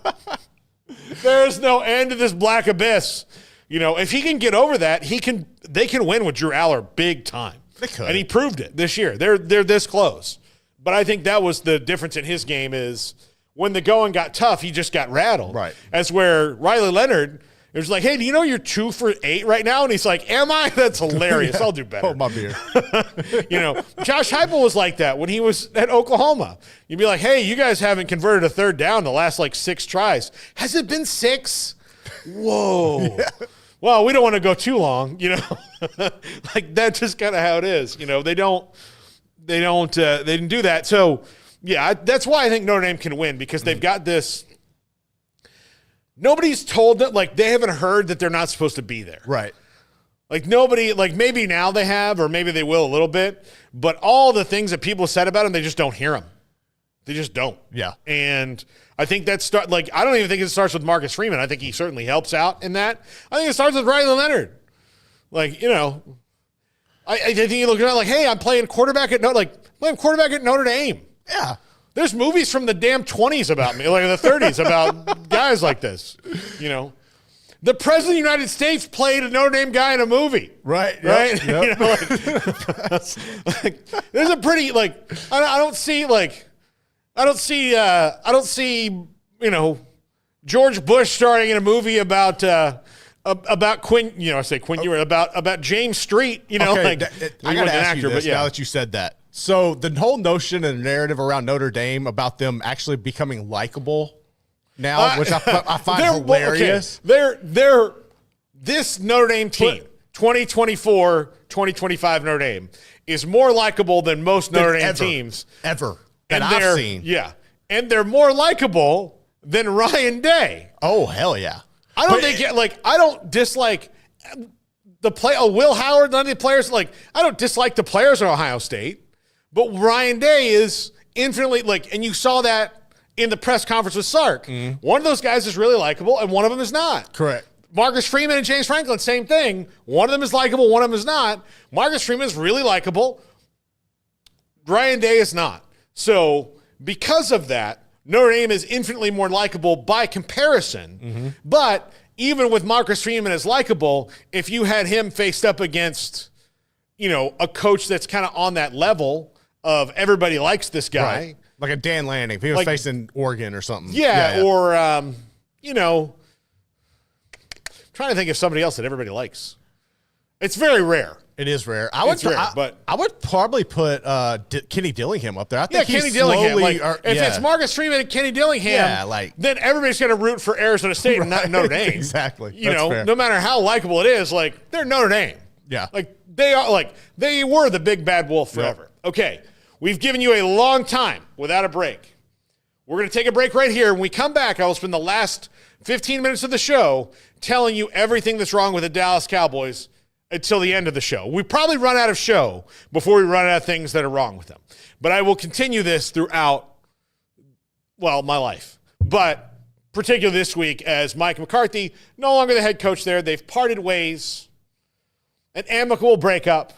There's no end to this black abyss. If he can get over that, they can win with Drew Aller big time. They could. And he proved it this year. They're this close. But I think that was the difference in his game is when the going got tough, he just got rattled. Right. As where Riley Leonard, it was like, hey, do you know you're 2 for 8 right now? And he's like, am I? That's hilarious. I'll do better. Hold my beer. Josh Heupel was like that when he was at Oklahoma. You'd be like, hey, you guys haven't converted a third down the last 6 tries. Has it been 6? Whoa. Yeah. Well, we don't want to go too long, that's just kind of how it is. They didn't do that. So, yeah, that's why I think Notre Dame can win because they've got this. Nobody's told that, they haven't heard that they're not supposed to be there. Right. Like nobody, like maybe now they have, or maybe they will a little bit, but all the things that people said about him, they just don't hear him. They just don't. Yeah. And I think I don't even think it starts with Marcus Freeman. I think he certainly helps out in that. I think it starts with Riley Leonard. Like, I think you look around like, hey, I'm playing quarterback at Notre Dame. Yeah. There's movies from the damn 20s about me, like the 30s like guys like this, The President of the United States played a Notre Dame guy in a movie. Right. Right? Yep. There's a pretty, I don't see, George Bush starring in a movie about Quinn, I say Quinn, about James Street, I got to ask you this now that you said that. So the whole notion and narrative around Notre Dame about them actually becoming likable now, which I find hilarious. They're this Notre Dame team, 2024, 2025 Notre Dame, is more likable than most Notre Dame teams. Ever. That I've seen. Yeah. And they're more likable than Ryan Day. Oh, hell yeah. I don't dislike the play. Oh, Will Howard, none of the players. I don't dislike the players at Ohio State, but Ryan Day is infinitely and you saw that in the press conference with Sark. Mm-hmm. One of those guys is really likable, and one of them is not. Correct. Marcus Freeman and James Franklin, same thing. One of them is likable, one of them is not. Marcus Freeman is really likable. Ryan Day is not. So because of that, Notre Dame is infinitely more likable by comparison. Mm-hmm. But even with Marcus Freeman as likable, if you had him faced up against, a coach that's kind of on that level of everybody likes this guy. Right. Like a Dan Lanning, if he was facing Oregon or something. Yeah. Or, trying to think of somebody else that everybody likes. It's very rare. It is rare. I would probably put Kenny Dillingham up there. I think Kenny Dillingham. If it's Marcus Freeman and Kenny Dillingham, then everybody's going to root for Arizona State and not Notre Dame. Exactly. No matter how likable it is, they're Notre Dame. Yeah. They were the big bad wolf forever. Yep. Okay. We've given you a long time without a break. We're going to take a break right here. When we come back, I will spend the last 15 minutes of the show telling you everything that's wrong with the Dallas Cowboys until the end of the show. We probably run out of show before we run out of things that are wrong with them. But I will continue this throughout, my life. But particularly this week as Mike McCarthy, no longer the head coach there. They've parted ways. An amicable breakup.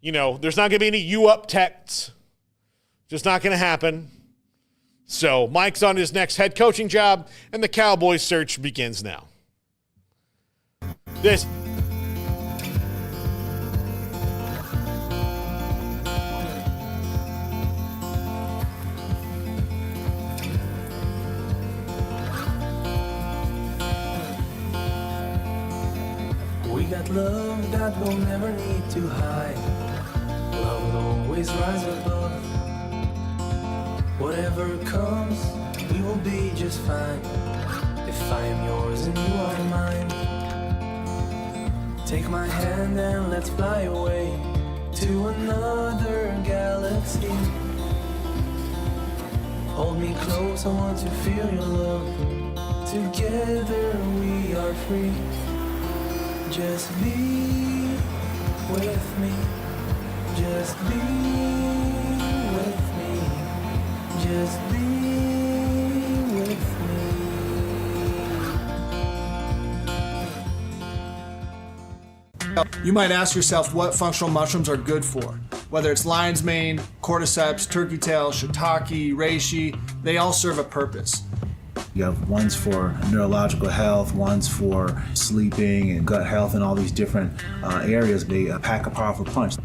There's not going to be any you up texts. Just not going to happen. So Mike's on his next head coaching job, and the Cowboys search begins now. We got love that we'll never need to hide. Love will always rise above. Whatever comes, we will be just fine. If I am yours and you are mine. Take my hand and let's fly away to another galaxy. Hold me close, I want to feel your love. Together we are free. Just be with me. Just be with me. Just be with me. You might ask yourself what functional mushrooms are good for. Whether it's lion's mane, cordyceps, turkey tail, shiitake, reishi, they all serve a purpose. You have ones for neurological health, ones for sleeping and gut health, and all these different areas. They pack a powerful punch.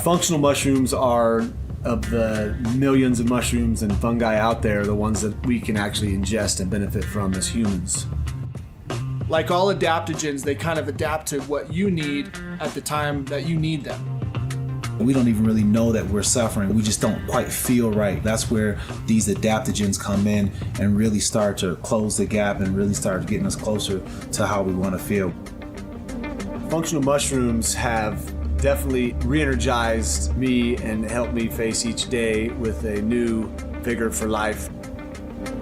Functional mushrooms are, of the millions of mushrooms and fungi out there, the ones that we can actually ingest and benefit from as humans. Like all adaptogens, they kind of adapt to what you need at the time that you need them. We don't even really know that we're suffering. We just don't quite feel right. That's where these adaptogens come in and really start to close the gap and really start getting us closer to how we want to feel. Functional mushrooms have definitely re-energized me and helped me face each day with a new vigor for life.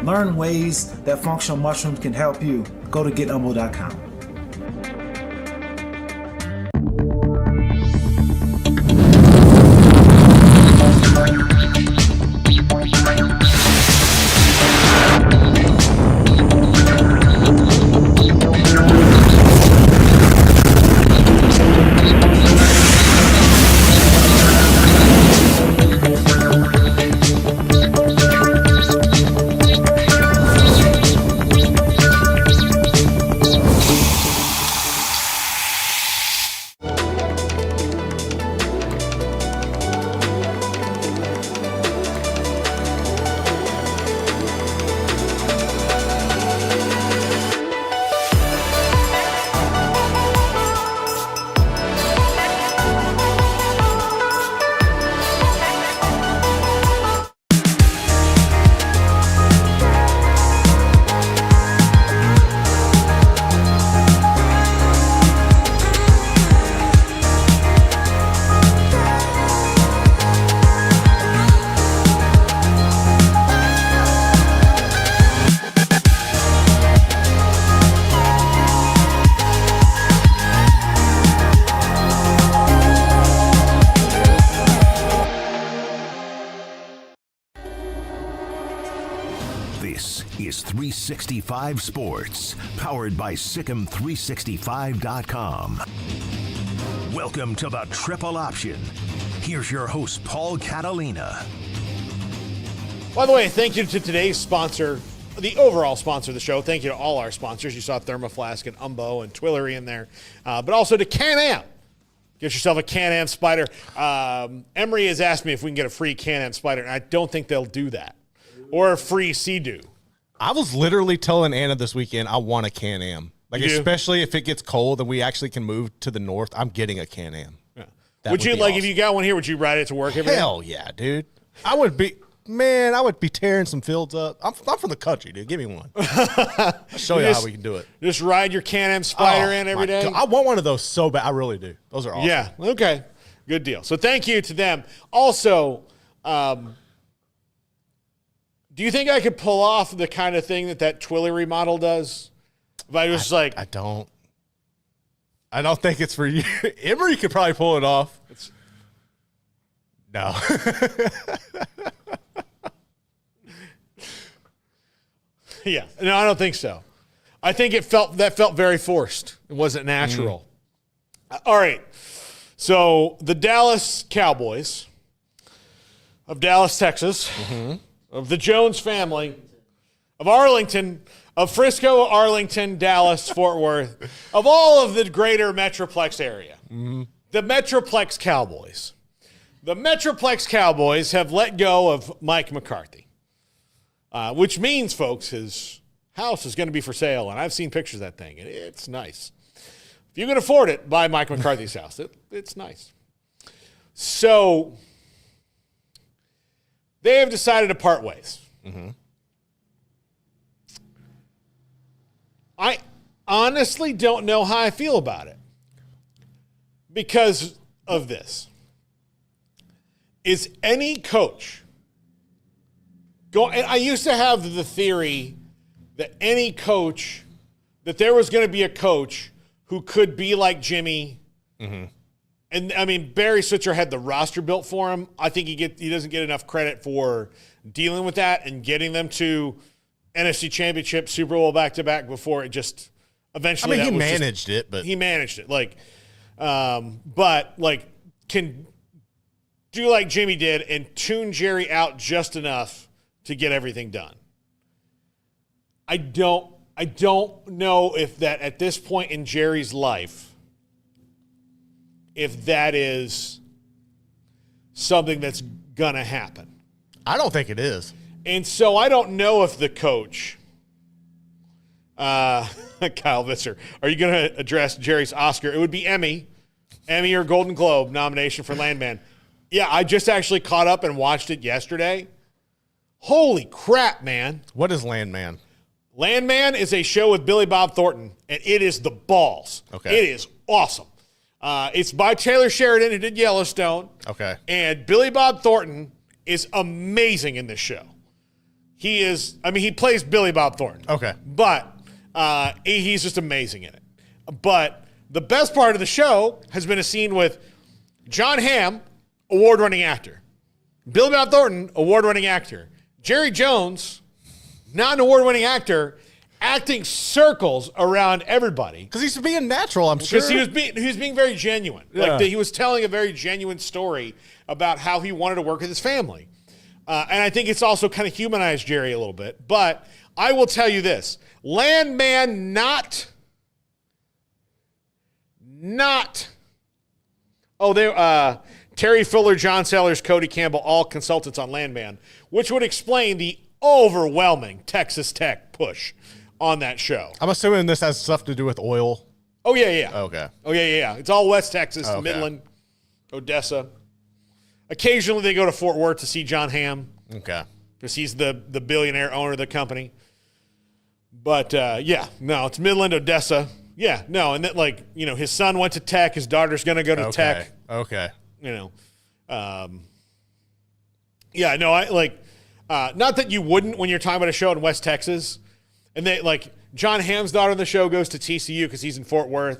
Learn ways that functional mushrooms can help you. Go to getumble.com. 365 Sports, powered by Sikkim365.com. Welcome to the Triple Option. Here's your host, Paul Catalina. By the way, thank you to today's sponsor, the overall sponsor of the show. Thank you to all our sponsors. You saw Thermoflask and Umbo and Twillery in there, but also to Can-Am. Get yourself a Can-Am Spider. Emery has asked me if we can get a free Can-Am Spider, and I don't think they'll do that. Or a free Sea-Doo. I was literally telling Anna this weekend I want a Can-Am. Like, especially if it gets cold and we actually can move to the north, I'm getting a Can-Am. Yeah. Would you, like, awesome. If you got one here, would you ride it to work every day? Hell yeah, dude. I would be tearing some fields up. I'm from the country, dude. Give me one. I'll show you how we can do it. Just ride your Can-Am Spider in every day? God. I want one of those so bad. I really do. Those are awesome. Yeah, okay. Good deal. So thank you to them. Also, do you think I could pull off the kind of thing that Twillery model does? If I was I don't think it's for you. Emery could probably pull it off. No. Yeah. No, I don't think so. I think that felt very forced. It wasn't natural. All right. So the Dallas Cowboys of Dallas, Texas, of the Jones family, of Arlington, of Frisco, Arlington, Dallas, Fort Worth, of all of the greater Metroplex area, the Metroplex Cowboys. The Metroplex Cowboys have let go of Mike McCarthy, which means, folks, his house is going to be for sale, and I've seen pictures of that thing, and it's nice. If you can afford it, buy Mike McCarthy's house. It's nice. So they have decided to part ways. I honestly don't know how I feel about it because of this. Is any coach and I used to have the theory that any coach, that there was going to be a coach who could be like Jimmy. And I mean, Barry Switzer had the roster built for him. I think he doesn't get enough credit for dealing with that and getting them to NFC Championship, Super Bowl back-to-back before it just eventually. I mean, he managed it. But can do like Jimmy did and tune Jerry out just enough to get everything done. I don't know if that at this point in Jerry's life, if that is something that's going to happen. I don't think it is. And so I don't know if the coach, Kyle Visser, are you going to address Jerry's Oscar? It would be Emmy or Golden Globe nomination for Landman. Yeah, I just actually caught up and watched it yesterday. Holy crap, man. What is Landman? Landman is a show with Billy Bob Thornton, and it is the balls. Okay. It is awesome. It's by Taylor Sheridan, who did Yellowstone. Okay. And Billy Bob Thornton is amazing in this show. He plays Billy Bob Thornton. Okay. But he's just amazing in it. But the best part of the show has been a scene with John Hamm, award-winning actor. Billy Bob Thornton, award-winning actor. Jerry Jones, not an award-winning actor, acting circles around everybody. Because he's being natural, I'm sure. Because he was being very genuine. Yeah. He was telling a very genuine story about how he wanted to work with his family. And I think it's also kind of humanized Jerry a little bit. But I will tell you this. Landman Terry Fuller, John Sellers, Cody Campbell, all consultants on Landman, which would explain the overwhelming Texas Tech push on that show. I'm assuming this has stuff to do with oil. Oh, yeah. Okay. Oh, yeah. It's all West Texas, Midland, Odessa. Occasionally they go to Fort Worth to see John Hamm. Okay. Because he's the billionaire owner of the company. But, it's Midland, Odessa. Yeah, no, and that, his son went to Tech. His daughter's going to go to Tech. Okay. Not that you wouldn't when you're talking about a show in West Texas. And they, John Hamm's daughter on the show goes to TCU because he's in Fort Worth.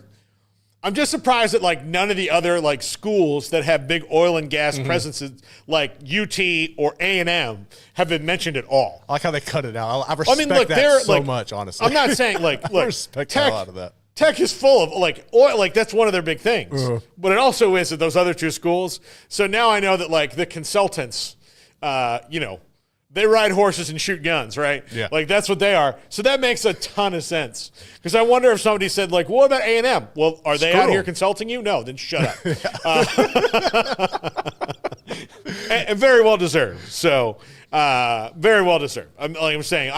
I'm just surprised that like none of the other like schools that have big oil and gas presences like UT or A&M have been mentioned at all. I like how they cut it out. I respect that so much, honestly. I'm not saying like I respect a lot of that. Tech is full of like oil, like that's one of their big things. But it also is at those other two schools. So now I know that like the consultants, they ride horses and shoot guns, right? Yeah. Like that's what they are. So that makes a ton of sense. Because I wonder if somebody said like, what about A&M? Well, are they out here consulting you? No, then shut up. And very well deserved. So very well deserved. I'm saying,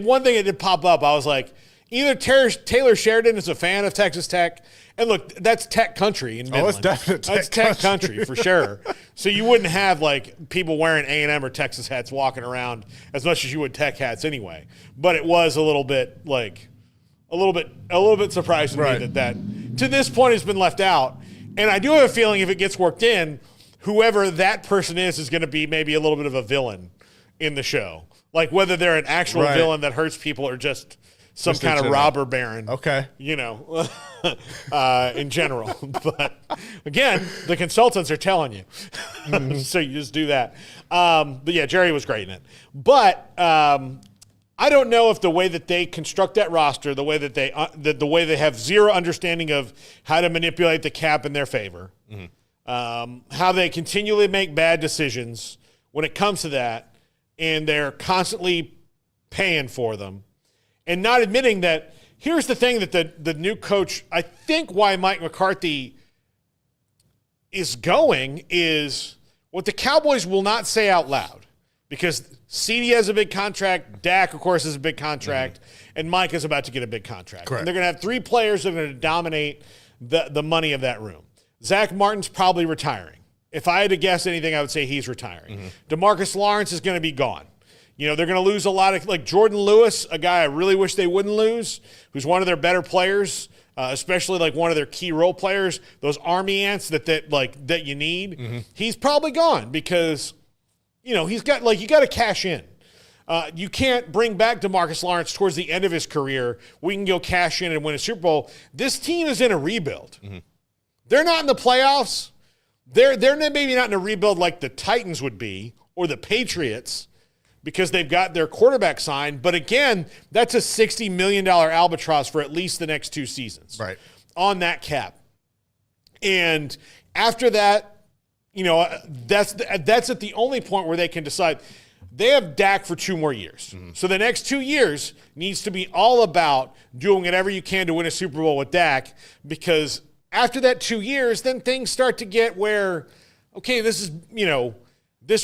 one thing that did pop up, I was like, either Taylor Sheridan is a fan of Texas Tech, and look, that's Tech country in Midland. Oh, it's definitely That's Tech country for sure. So you wouldn't have like people wearing A&M or Texas hats walking around as much as you would Tech hats anyway. But it was a little bit surprising to me that to this point has been left out. And I do have a feeling if it gets worked in, whoever that person is going to be maybe a little bit of a villain in the show. Like whether they're an actual villain that hurts people or just some kind of robber baron. Okay. In general. But again, the consultants are telling you. So you just do that. But yeah, Jerry was great in it. But I don't know if the way that they construct that roster, the way that they have zero understanding of how to manipulate the cap in their favor, how they continually make bad decisions when it comes to that, and they're constantly paying for them. And not admitting that, here's the thing that the new coach, I think why Mike McCarthy is going is what the Cowboys will not say out loud. Because CD has a big contract, Dak, of course, has a big contract, and Mike is about to get a big contract. Correct. And they're going to have three players that are going to dominate the money of that room. Zach Martin's probably retiring. If I had to guess anything, I would say he's retiring. DeMarcus Lawrence is going to be gone. They're going to lose a lot of, like Jordan Lewis, a guy I really wish they wouldn't lose, who's one of their better players, especially like one of their key role players, those Army ants that you need. He's probably gone because, he's got, like, you got to cash in. You can't bring back DeMarcus Lawrence towards the end of his career. We can go cash in and win a Super Bowl. This team is in a rebuild. They're not in the playoffs. They're maybe not in a rebuild like the Titans would be or the Patriots, because they've got their quarterback signed. But again, that's a $60 million albatross for at least the next 2 seasons on that cap. And after that, that's at the only point where they can decide. They have Dak for 2 more years. So the next 2 years needs to be all about doing whatever you can to win a Super Bowl with Dak, because after that 2 years, then things start to get where, okay, this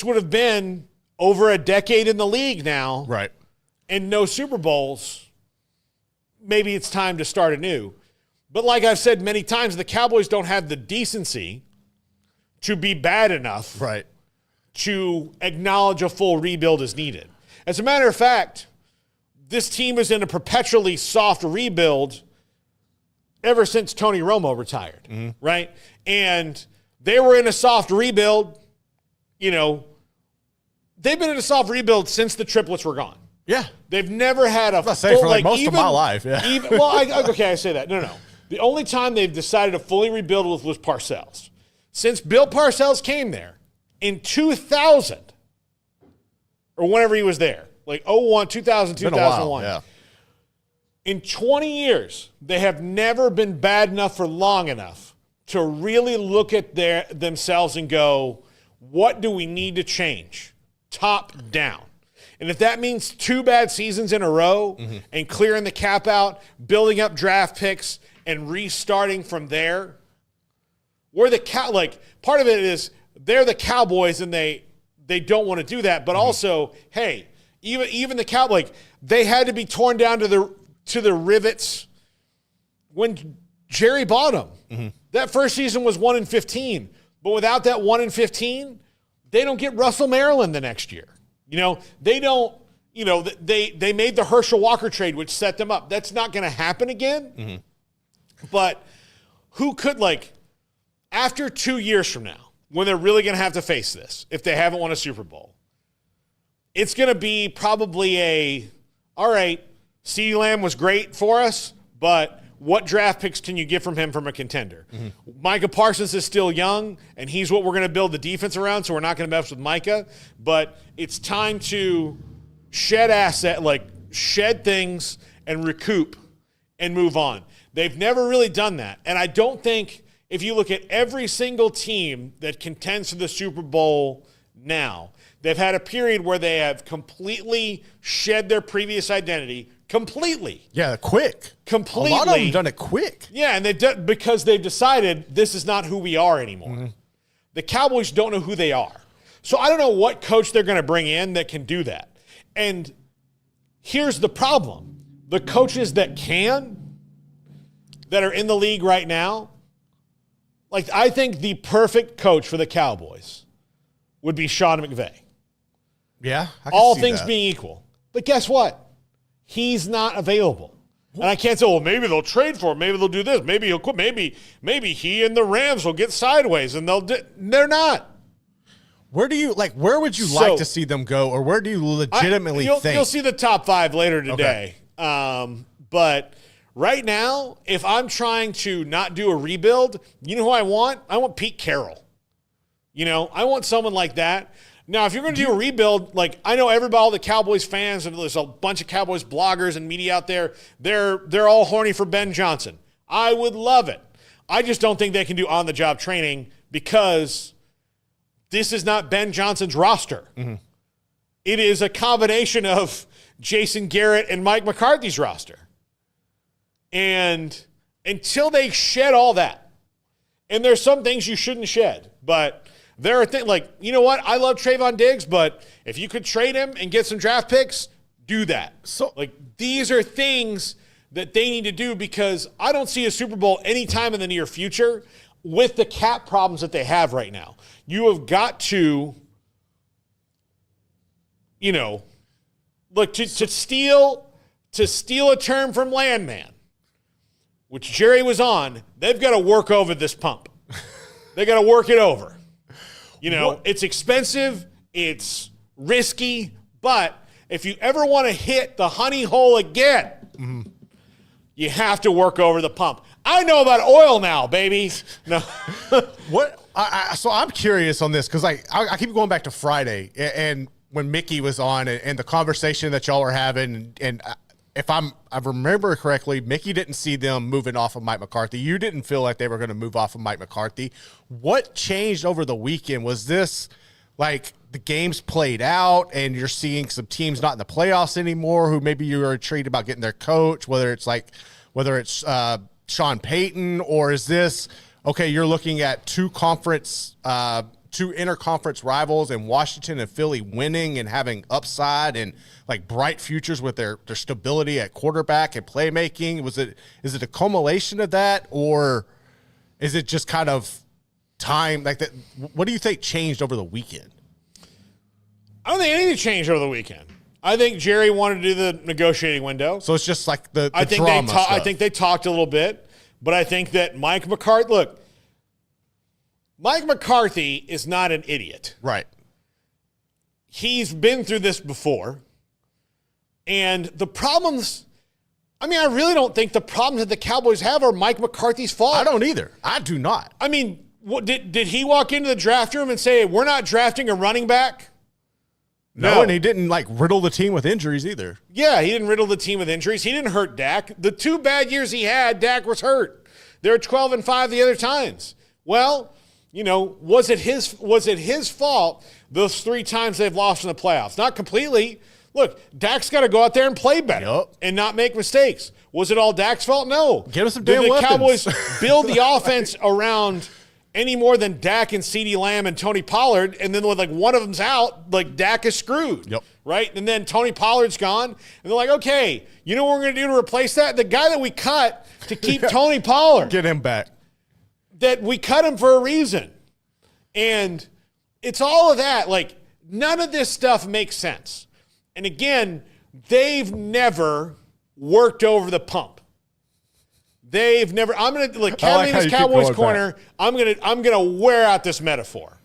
would have been over a decade in the league now. Right. And no Super Bowls. Maybe it's time to start anew. But like I've said many times, the Cowboys don't have the decency to be bad enough to acknowledge a full rebuild is needed. As a matter of fact, this team is in a perpetually soft rebuild ever since Tony Romo retired, right? And they were in a soft rebuild, they've been in a soft rebuild since the triplets were gone. Yeah. They've never had a full, for like most of my life. Yeah. I say that. No. The only time they've decided to fully rebuild was Parcells. Since Bill Parcells came there in 2000, or whenever he was there, like 2000, 2001. Yeah. In 20 years, they have never been bad enough for long enough to really look at themselves and go, what do we need to change? Top down. And if that means 2 bad seasons in a row and clearing the cap out, building up draft picks and restarting from there, we're part of it is they're the Cowboys and they don't want to do that. But also, hey, even the Cowboys, they had to be torn down to the rivets when Jerry bought them. That first season was 1-15, but without that 1-15, they don't get Russell Maryland the next year. They don't, they made the Herschel Walker trade, which set them up. That's not going to happen again. But who could, after 2 years from now, when they're really going to have to face this, if they haven't won a Super Bowl, it's going to be probably all right, CeeDee Lamb was great for us, but what draft picks can you get from him from a contender? Micah Parsons is still young, and he's what we're going to build the defense around, so we're not going to mess with Micah. But it's time to shed things and recoup and move on. They've never really done that. And I don't think if you look at every single team that contends for the Super Bowl now, they've had a period where they have completely shed their previous identity. Completely. Yeah, quick. Completely. A lot of them done it quick. Yeah, and because they've decided this is not who we are anymore. The Cowboys don't know who they are. So I don't know what coach they're going to bring in that can do that. And here's the problem. The coaches that are in the league right now, like I think the perfect coach for the Cowboys would be Sean McVay. Yeah. All things being equal. But guess what? He's not available. And I can't say, well, maybe they'll trade for him. Maybe they'll do this. Maybe he'll quit. Maybe he and the Rams will get sideways and they're not. Where would you like to see them go, or where do you legitimately think? You'll see the top 5 later today. Okay. But right now, if I'm trying to not do a rebuild, you know who I want? I want Pete Carroll. I want someone like that. Now, if you're going to do a rebuild, like I know all the Cowboys fans, and there's a bunch of Cowboys bloggers and media out there, they're all horny for Ben Johnson. I would love it. I just don't think they can do on-the-job training because this is not Ben Johnson's roster. It is a combination of Jason Garrett and Mike McCarthy's roster. And until they shed all that, and there's some things you shouldn't shed, but there are things like, you know what? I love Trayvon Diggs, but if you could trade him and get some draft picks, do that. So, these are things that they need to do because I don't see a Super Bowl anytime in the near future with the cap problems that they have right now. You have got to, look, to steal a term from Landman, which Jerry was on, they've got to work over this pump. They got to work it over. It's expensive, it's risky, but if you ever want to hit the honey hole again, you have to work over the pump. I know about oil now, baby. No. So I'm curious on this because I keep going back to Friday and when Mickey was on and the conversation that y'all were having, and if I remember correctly, Mickey didn't see them moving off of Mike McCarthy. You didn't feel like they were going to move off of Mike McCarthy. What changed over the weekend? Was this like the games played out and you're seeing some teams not in the playoffs anymore who maybe you were intrigued about getting their coach, whether it's Sean Payton, or is this, okay, you're looking at two interconference rivals in Washington and Philly winning and having upside and like bright futures with their stability at quarterback and playmaking? Is it a culmination of that, or is it just kind of time like that? What do you think changed over the weekend? I don't think anything changed over the weekend. I think Jerry wanted to do the negotiating window. So it's just like the I think drama stuff. I think they talked a little bit, but I think that Mike McCarthy is not an idiot. Right. He's been through this before. And the problems, I really don't think the problems that the Cowboys have are Mike McCarthy's fault. I don't either. I do not. Did he walk into the draft room and say, we're not drafting a running back? No, and he didn't riddle the team with injuries either. Yeah, he didn't riddle the team with injuries. He didn't hurt Dak. The 2 bad years he had, Dak was hurt. They were 12-5 the other times. Well, was it his fault those 3 times they've lost in the playoffs? Not completely. Look, Dak's got to go out there and play better and not make mistakes. Was it all Dak's fault? No. Give us some damn weapons. Did the Cowboys build the offense around any more than Dak and CeeDee Lamb and Tony Pollard, and then when one of them's out, Dak is screwed. Yep. Right? And then Tony Pollard's gone, and they're like, okay, you know what we're going to do to replace that? The guy that we cut to keep Tony Pollard. Get him back. That we cut him for a reason. And it's all of that. None of this stuff makes sense. And again, they've never worked over the pump. They've never. I'm gonna Catalina's Cowboys Corner. I'm gonna wear out this metaphor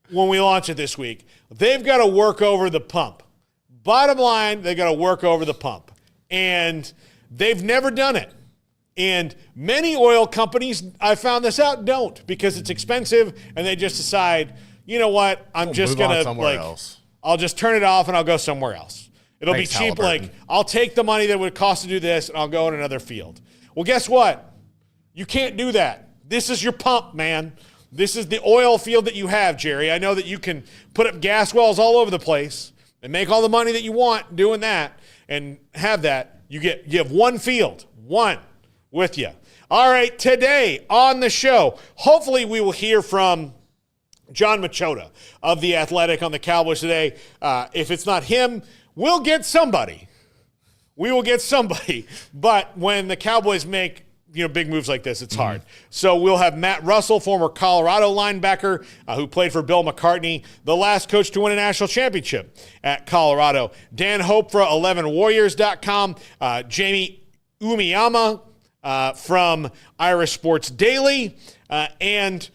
when we launch it this week. They've got to work over the pump. Bottom line, they got to work over the pump, and They've never done it. And many oil companies, I found this out, don't, because it's expensive and they just decide, you know what, I'm just going to, like, I'll just turn it off and I'll go somewhere else. It'll be cheap. Like, I'll take the money that it would cost to do this and I'll go in another field. Well, guess what? You can't do that. This is your pump, man. This is the oil field that you have, Jerry. I know that you can put up gas wells all over the place and make all the money that you want doing that and have that. You have one field, one with you. All right, today on the show, hopefully we will hear from John Machota of The Athletic on the Cowboys today. If it's not him, we'll get somebody. We will get somebody. But when the Cowboys make big moves like this, it's hard. So we'll have Matt Russell, former Colorado linebacker who played for Bill McCarthy, the last coach to win a national championship at Colorado. Dan Hope for 11warriors.com. Jamie Umiyama from Irish Sports Daily. And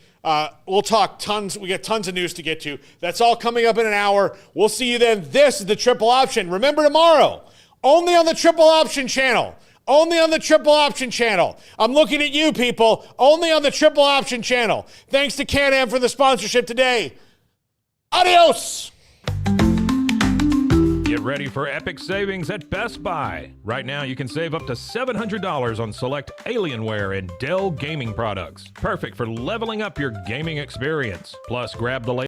we'll talk tons. We got tons of news to get to. That's all coming up in an hour. We'll see you then. This is the Triple Option. Remember, tomorrow, only on the Triple Option channel. Only on the Triple Option channel. I'm looking at you, people. Only on the Triple Option channel. Thanks to Can-Am for the sponsorship today. Adios! Get ready for epic savings at Best Buy. Right now, you can save up to $700 on select Alienware and Dell gaming products. Perfect for leveling up your gaming experience. Plus, grab the latest